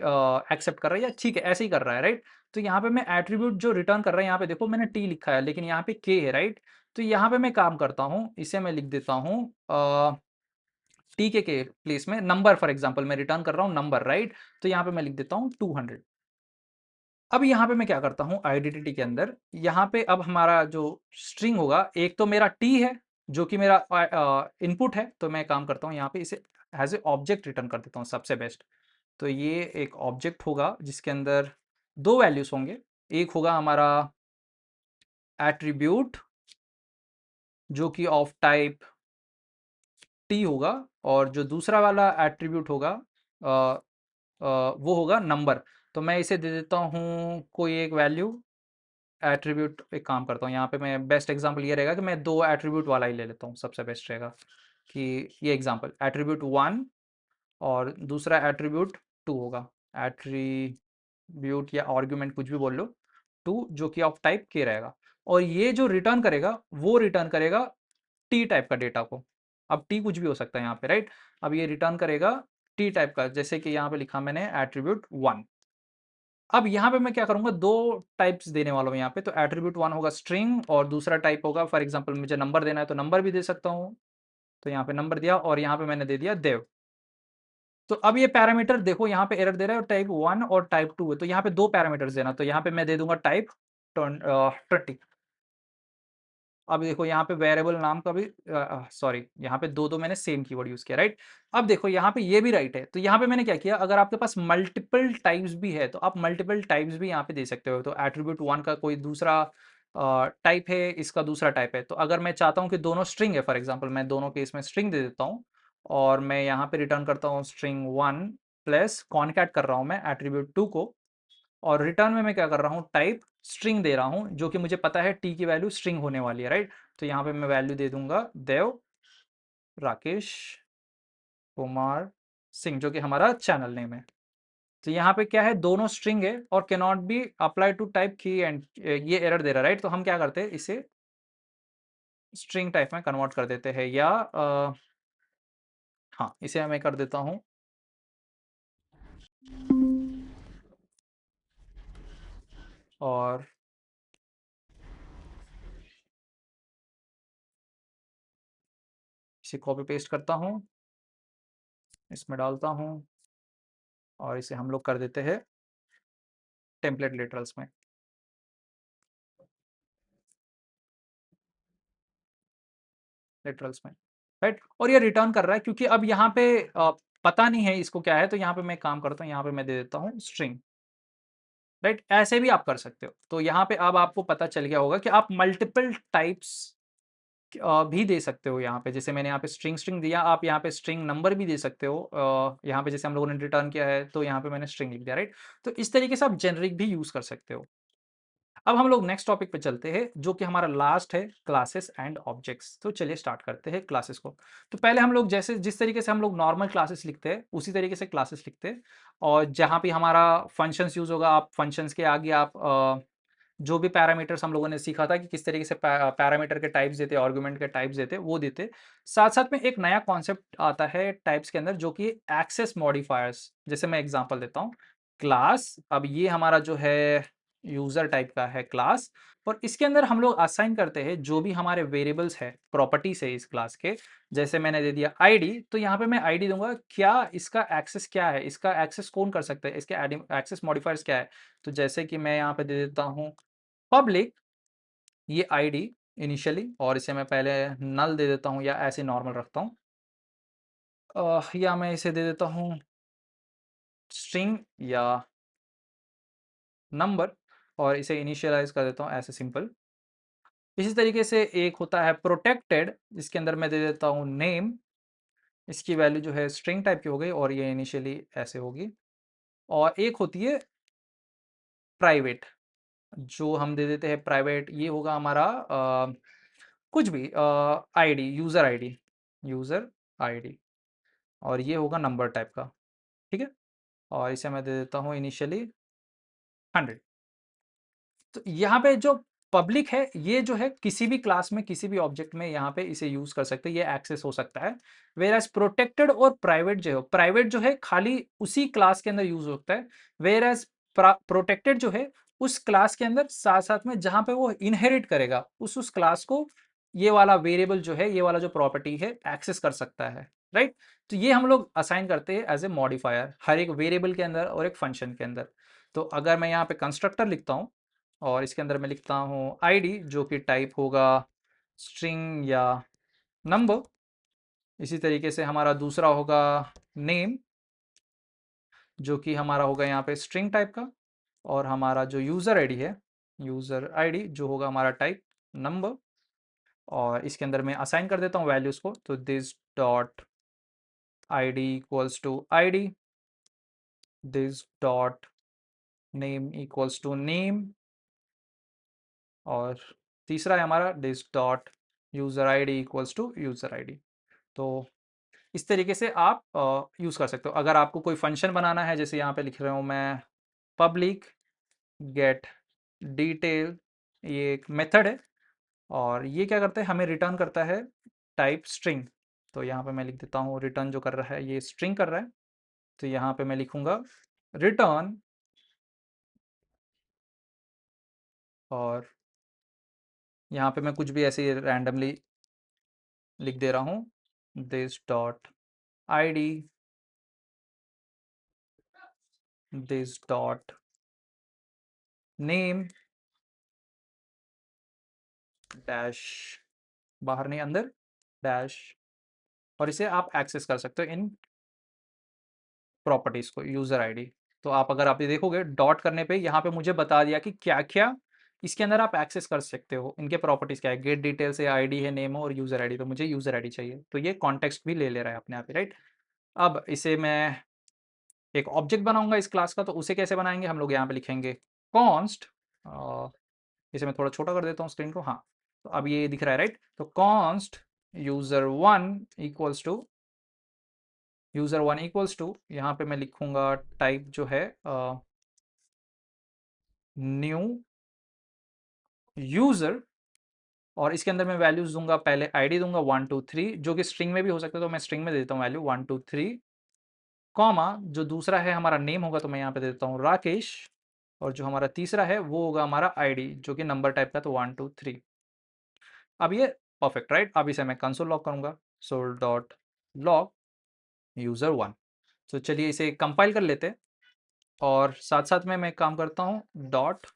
एक्सेप्ट कर रहा है या ठीक है ऐसे ही कर रहा है, राइट? तो यहाँ पे मैं एट्रीब्यूट जो रिटर्न कर रहा है, यहाँ पे देखो मैंने टी लिखा है लेकिन यहाँ पे के है, राइट? तो यहाँ पे मैं काम करता हूँ, इसे मैं लिख देता हूँ टी के प्लेस में नंबर, फॉर एग्जांपल मैं रिटर्न कर रहा हूँ नंबर, राइट? तो यहाँ पे मैं लिख देता हूँ 200। अब यहाँ पे मैं क्या करता हूँ आइडेंटिटी के अंदर, यहाँ पे अब हमारा जो स्ट्रिंग होगा, एक तो मेरा टी है जो कि मेरा इनपुट है, तो मैं काम करता हूँ यहाँ पे इसे एज ए ऑब्जेक्ट रिटर्न कर देता हूँ सबसे बेस्ट। तो ये एक ऑब्जेक्ट होगा जिसके अंदर दो वैल्यूज होंगे, एक होगा हमारा एट्रीब्यूट जो कि ऑफ टाइप टी होगा, और जो दूसरा वाला एट्रीब्यूट होगा वो होगा नंबर। तो मैं इसे दे देता हूँ कोई एक वैल्यू एट्रीब्यूट। एक काम करता हूँ यहाँ पे मैं, बेस्ट एग्जांपल ये रहेगा कि मैं दो एट्रीब्यूट वाला ही ले लेता हूँ, सबसे बेस्ट रहेगा कि ये एग्जांपल एट्रीब्यूट 1 और दूसरा एट्रीब्यूट 2 होगा। एट्रीब्यूट या आर्ग्यूमेंट कुछ भी बोल लो, 2 जो कि ऑफ टाइप के रहेगा, और ये जो रिटर्न करेगा वो रिटर्न करेगा टी टाइप का डेटा को। अब टी कुछ भी हो सकता है यहाँ पे, राइट? अब ये रिटर्न करेगा टी टाइप का, जैसे कि यहाँ पे लिखा मैंने एट्रीब्यूट 1। अब यहाँ पे मैं क्या करूँगा, 2 टाइप्स देने वाला हूँ यहाँ पे। तो एट्रीब्यूट 1 होगा स्ट्रिंग और दूसरा टाइप होगा, फॉर एग्ज़ाम्पल मुझे नंबर देना है तो नंबर भी दे सकता हूँ। तो यहाँ पे नंबर दिया और यहाँ पे मैंने दे दिया देव। तो अब ये पैरामीटर देखो यहाँ पे एरर दे रहा है, टाइप 1 और टाइप 2 है, तो यहाँ पे 2 पैरामीटर्स देना। तो यहाँ पे मैं दे दूँगा टाइप 20। अब देखो यहाँ पे वेरिएबल नाम का भी सॉरी, यहाँ पे 2-2 मैंने सेम कीवर्ड यूज़ किया, राइट? अब देखो यहाँ पे ये भी राइट है, तो यहाँ पे मैंने क्या किया, अगर आपके पास मल्टीपल टाइप्स भी है, तो आप मल्टीपल टाइप्स भी यहाँ पे दे सकते हो। तो एट्रीब्यूट 1 का कोई दूसरा टाइप है, इसका दूसरा टाइप है। तो अगर मैं चाहता हूँ कि दोनों स्ट्रिंग है, फॉर एग्ज़ाम्पल मैं दोनों केस में स्ट्रिंग दे देता हूँ और मैं यहाँ पे रिटर्न करता हूँ स्ट्रिंग 1 प्लस कॉनकैट कर रहा हूँ मैं एट्रीब्यूट 2 को, और रिटर्न में मैं क्या कर रहा हूँ, टाइप स्ट्रिंग दे रहा हूँ, जो कि मुझे पता है टी की वैल्यू स्ट्रिंग होने वाली है, राइट? तो यहाँ पे मैं वैल्यू दे दूंगा देव राकेश कुमार सिंह, जो कि हमारा चैनल नेम है। तो यहाँ पे क्या है, दोनों स्ट्रिंग है और cannot be apply to type key and ये एरर दे रहा है, राइट? तो हम क्या करते हैं, इसे स्ट्रिंग टाइप में कन्वर्ट कर देते हैं, या हाँ, इसे मैं कर देता हूँ और इसे कॉपी पेस्ट करता हूँ, इसमें डालता हूँ और इसे हम लोग कर देते हैं टेम्पलेट लिटरल्स में, लिटरल्स में, राइट? और ये रिटर्न कर रहा है क्योंकि अब यहाँ पे पता नहीं है इसको क्या है, तो यहाँ पे मैं काम करता हूँ, यहाँ पे मैं दे देता हूँ स्ट्रिंग, राइट? ऐसे भी आप कर सकते हो। तो यहाँ पे अब आपको पता चल गया होगा कि आप मल्टीपल टाइप्स भी दे सकते हो यहाँ पे। जैसे मैंने यहाँ पे स्ट्रिंग स्ट्रिंग दिया, आप यहाँ पे स्ट्रिंग नंबर भी दे सकते हो। यहाँ पे जैसे हम लोगों ने रिटर्न किया है, तो यहाँ पे मैंने स्ट्रिंग लिख दिया, राइट? तो इस तरीके से आप जेनरिक भी यूज़ कर सकते हो। अब हम लोग नेक्स्ट टॉपिक पे चलते हैं, जो कि हमारा लास्ट है, क्लासेस एंड ऑब्जेक्ट्स। तो चलिए स्टार्ट करते हैं क्लासेस को। तो पहले हम लोग जैसे जिस तरीके से हम लोग नॉर्मल क्लासेस लिखते हैं, उसी तरीके से क्लासेस लिखते हैं। और जहाँ पे हमारा फंक्शंस यूज़ होगा, आप फंक्शंस के आगे आप जो भी पैरामीटर्स हम लोगों ने सीखा था कि किस तरीके से पैरामीटर के टाइप्स देते, आर्गुमेंट के टाइप्स देते, वो देते। साथ साथ में एक नया कॉन्सेप्ट आता है टाइप्स के अंदर, जो कि एक्सेस मॉडिफायर्स। जैसे मैं एग्जांपल देता हूँ, क्लास, अब ये हमारा जो है यूजर टाइप का है क्लास, और इसके अंदर हम लोग असाइन करते हैं जो भी हमारे वेरिएबल्स है, प्रॉपर्टीज है इस क्लास के। जैसे मैंने दे दिया आईडी, तो यहाँ पे मैं आईडी दूंगा, क्या इसका एक्सेस क्या है, इसका एक्सेस कौन कर सकता है, इसके एक्सेस मॉडिफायर्स क्या है। तो जैसे कि मैं यहाँ पे दे देता हूँ पब्लिक, ये आईडी इनिशियली, और इसे मैं पहले नल दे देता हूँ या ऐसे नॉर्मल रखता हूँ। या मैं इसे दे देता हूँ स्ट्रिंग या नंबर, और इसे इनिशियलाइज कर देता हूँ ऐसे सिंपल। इसी तरीके से एक होता है प्रोटेक्टेड, जिसके अंदर मैं दे देता हूँ नेम, इसकी वैल्यू जो है स्ट्रिंग टाइप की हो गई और ये इनिशियली ऐसे होगी। और एक होती है प्राइवेट, जो हम दे देते हैं प्राइवेट, ये होगा हमारा कुछ भी ID, user ID, user ID, और ये होगा नंबर टाइप का, ठीक है? और इसे मैं दे देता हूँ इनिशियली 100। तो यहाँ पे जो पब्लिक है, ये जो है किसी भी क्लास में, किसी भी ऑब्जेक्ट में यहाँ पे इसे यूज़ कर सकते हैं, ये एक्सेस हो सकता है। व्हेयरएज़ प्रोटेक्टेड और प्राइवेट जो है, प्राइवेट जो है खाली उसी क्लास के अंदर यूज़ होता है, व्हेयरएज़ प्रोटेक्टेड जो है उस क्लास के अंदर साथ-साथ में जहाँ पे वो इनहेरिट करेगा, उस क्लास को ये वाला वेरिएबल जो है, ये वाला जो प्रॉपर्टी है, एक्सेस कर सकता है, राइट? तो ये हम लोग असाइन करते हैं एज़ ए मॉडिफायर, हर एक वेरिएबल के अंदर और एक फंक्शन के अंदर। तो अगर मैं यहाँ पे कंस्ट्रक्टर लिखता हूँ और इसके अंदर मैं लिखता हूँ आईडी, जो कि टाइप होगा स्ट्रिंग या नंबर। इसी तरीके से हमारा दूसरा होगा नेम, जो कि हमारा होगा यहाँ पे स्ट्रिंग टाइप का, और हमारा जो यूज़र आईडी है, यूज़र आईडी जो होगा हमारा टाइप नंबर। और इसके अंदर मैं असाइन कर देता हूँ वैल्यूज़ को, तो this dot ID equals to ID, this dot name equals to name, और तीसरा है हमारा this dot user ID equals to user ID. तो इस तरीके से आप यूज़ कर सकते हो। अगर आपको कोई फंक्शन बनाना है, जैसे यहाँ पे लिख रहा हूँ मैं पब्लिक गेट डिटेल, ये एक मेथड है और ये क्या करता है, हमें रिटर्न करता है टाइप स्ट्रिंग। तो यहाँ पे मैं लिख देता हूँ रिटर्न जो कर रहा है ये स्ट्रिंग कर रहा है, तो यहाँ पे मैं लिखूंगा रिटर्न, और यहाँ पे मैं कुछ भी ऐसे रैंडमली लिख दे रहा हूँ this dot id, this dot name dash, बाहर नहीं अंदर, डैश, और इसे आप एक्सेस कर सकते हो इन प्रॉपर्टीज को, यूजर आईडी। तो आप अगर आप ये देखोगे डॉट करने पे यहाँ पे मुझे बता दिया कि क्या क्या इसके अंदर आप एक्सेस कर सकते हो, इनके प्रॉपर्टीज क्या है, गेट डिटेल्स है, आईडी है, नेम है और यूजर आईडी, तो मुझे यूजर आईडी चाहिए, तो ये कॉन्टेक्स्ट भी ले ले रहा है अपने आप ही, राइट। अब इसे मैं एक ऑब्जेक्ट बनाऊंगा इस क्लास का, तो उसे कैसे बनाएंगे हम लोग, यहाँ पे लिखेंगे कॉन्स्ट, इसे मैं थोड़ा छोटा कर देता हूँ स्क्रीन को, हाँ, तो अब ये दिख रहा है, राइट। तो const user one equals to, user one equals to, यहाँ पे मैं लिखूंगा टाइप जो है न्यू यूजर, और इसके अंदर मैं वैल्यूज दूंगा, पहले आईडी दूंगा 1 2 3, जो कि स्ट्रिंग में भी हो सकता है, तो मैं स्ट्रिंग में दे देता हूँ वैल्यू 1 2 3, कॉमा जो दूसरा है हमारा नेम होगा, तो मैं यहाँ पे दे देता हूँ राकेश, और जो हमारा तीसरा है वो होगा हमारा आईडी जो कि नंबर टाइप का, तो 1 2 3। अब ये परफेक्ट, राइट। अब इसे मैं कंसोल लॉग करूंगा, sole dot log user one. तो चलिए इसे कंपाइल कर लेते हैं, और साथ साथ में मैं काम करता हूँ डॉट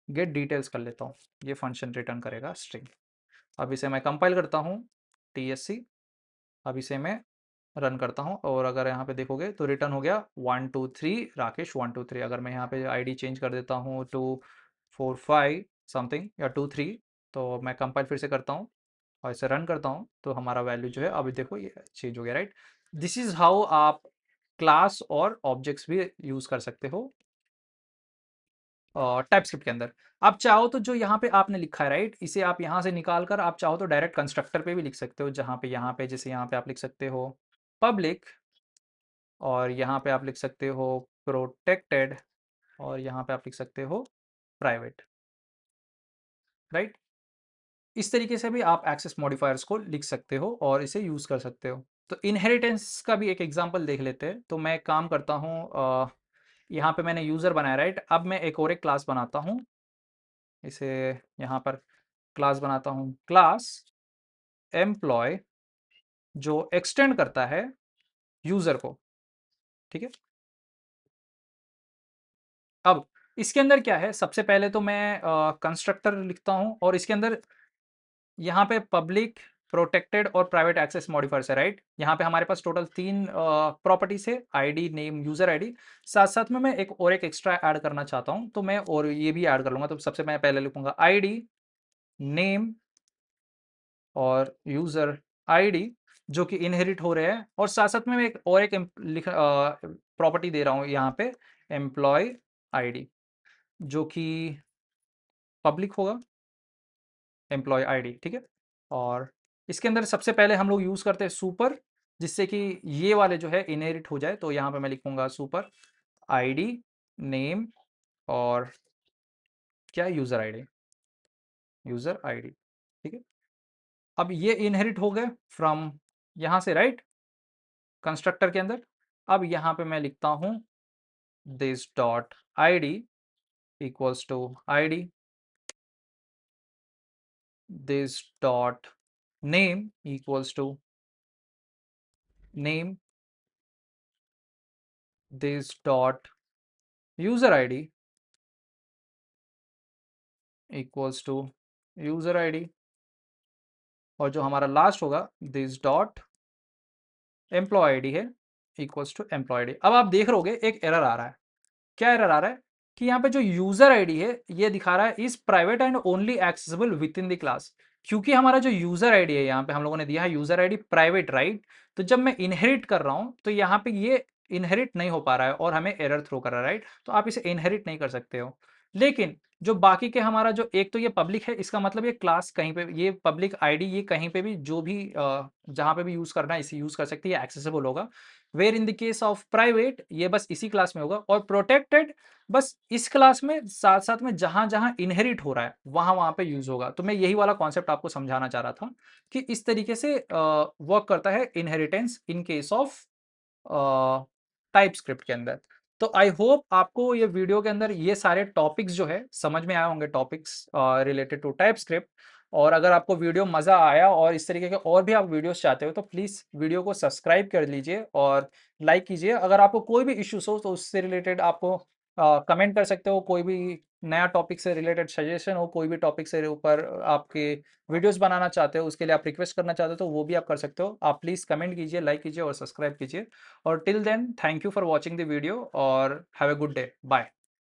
गेट डिटेल्स कर लेता हूँ, ये फंक्शन रिटर्न करेगा स्ट्रिंग। अब इसे मैं कंपाइल करता हूँ TSC, अब इसे मैं रन करता हूँ, और अगर यहाँ पे देखोगे तो रिटर्न हो गया 1 2 3 राकेश 1 2 3। अगर मैं यहाँ पे आईडी चेंज कर देता हूँ टू 4 5 समथिंग या 2 3, तो मैं कंपाइल फिर से करता हूँ और इसे रन करता हूँ, तो हमारा वैल्यू जो है अभी देखो ये चेंज हो गया, राइट। दिस इज हाउ आप क्लास और ऑब्जेक्ट्स भी यूज कर सकते हो टाइपस्क्रिप्ट के अंदर। आप चाहो तो जो यहाँ पे आपने लिखा है, राइट, इसे आप यहाँ से निकाल कर आप चाहो तो डायरेक्ट कंस्ट्रक्टर पे भी लिख सकते हो, जहाँ पे जैसे यहाँ पे आप लिख सकते हो पब्लिक, और यहाँ पे आप लिख सकते हो प्रोटेक्टेड, और यहाँ पे आप लिख सकते हो प्राइवेट, राइट। इस तरीके से भी आप एक्सेस मॉडिफायर्स को लिख सकते हो और इसे यूज कर सकते हो। तो इनहेरिटेंस का भी एक एग्जांपल देख लेते हैं। तो मैं काम करता हूँ, यहाँ पे मैंने यूजर बनाया, राइट। अब मैं एक और एक क्लास बनाता हूँ, इसे यहाँ पर क्लास बनाता हूँ, क्लास एम्प्लॉय, जो एक्सटेंड करता है यूजर को, ठीक है। अब इसके अंदर क्या है, सबसे पहले तो मैं कंस्ट्रक्टर लिखता हूँ, और इसके अंदर यहाँ पे पब्लिक, प्रोटेक्टेड और प्राइवेट एक्सेस मॉडिफायर्स है, राइट। यहाँ पे हमारे पास टोटल 3 प्रॉपर्टीज है, आईडी, नेम, यूजर आईडी। साथ साथ में मैं एक और एक एक्स्ट्रा ऐड करना चाहता हूँ, तो मैं और ये भी ऐड कर लूंगा। तो सबसे मैं पहले लिखूंगा आईडी, नेम और यूजर आईडी, जो कि इनहेरिट हो रहे हैं, और साथ साथ में मैं एक और एक लिख प्रॉपर्टी दे रहा हूँ यहाँ पे, एम्प्लॉय आईडी, जो कि पब्लिक होगा, एम्प्लॉय आईडी, ठीक है। और इसके अंदर सबसे पहले हम लोग यूज़ करते हैं सुपर, जिससे कि ये वाले जो है इनहेरिट हो जाए। तो यहाँ पे मैं लिखूंगा सुपर आईडी, नेम और क्या, यूज़र आईडी, यूज़र आईडी, ठीक है। अब ये इनहेरिट हो गए फ्रॉम यहाँ से, राइट, कंस्ट्रक्टर के अंदर। अब यहाँ पे मैं लिखता हूँ this dot ID equals to ID, this dot name equals to name, this dot user ID equals to user ID, और जो हमारा लास्ट होगा दिस डॉट एम्प्लॉय आईडी है इक्वल्स टू एम्प्लॉय आईडी। अब आप देख रहोगे एक एरर आ रहा है। क्या एरर आ रहा है कि यहाँ पे जो यूजर आईडी है ये दिखा रहा है is private and only accessible with in the class, क्योंकि हमारा जो यूजर आईडी है यहाँ पे हम लोगों ने दिया है यूजर आईडी प्राइवेट, राइट। तो जब मैं इनहेरिट कर रहा हूँ तो यहाँ पे ये इनहेरिट नहीं हो पा रहा है और हमें एरर थ्रो कर रहा है, राइट। तो आप इसे इनहेरिट नहीं कर सकते हो। लेकिन जो बाकी के हमारा जो एक तो ये पब्लिक है, इसका मतलब ये क्लास कहीं पे ये पब्लिक आईडी ये कहीं पे भी जो भी जहाँ पे भी यूज़ करना है इसे यूज़ कर सकती है, एक्सेसिबल होगा। Where in the case of private ये बस इसी क्लास में होगा और प्रोटेक्टेड बस इस क्लास में साथ-साथ में जहाँ-जहाँ इनहेरिट हो रहा है, वहाँ-वहाँ पे यूज़ होगा। तो मैं यही वाला कॉन्सेप्ट आपको समझाना चाह रहा था कि इस तरीके से वर्क करता है inheritance in case of TypeScript के अंदर। तो आई होप आपको ये वीडियो के अंदर ये सारे टॉपिक्स जो है समझ में आए होंगे, टॉपिक्स रिलेटेड टू टाइपस्क्रिप्ट। और अगर आपको वीडियो मज़ा आया और इस तरीके के और भी आप वीडियोस चाहते हो तो प्लीज़ वीडियो को सब्सक्राइब कर लीजिए और लाइक कीजिए। अगर आपको कोई भी इश्यूज हो तो उससे रिलेटेड आपको कमेंट कर सकते हो, कोई भी नया टॉपिक से रिलेटेड सजेशन हो, कोई भी टॉपिक से ऊपर आपके वीडियोस बनाना चाहते हो, उसके लिए आप रिक्वेस्ट करना चाहते हो तो वो भी आप कर सकते हो। आप प्लीज़ कमेंट कीजिए, लाइक कीजिए और सब्सक्राइब कीजिए। और till then thank you for watching the video और have a good day. Bye.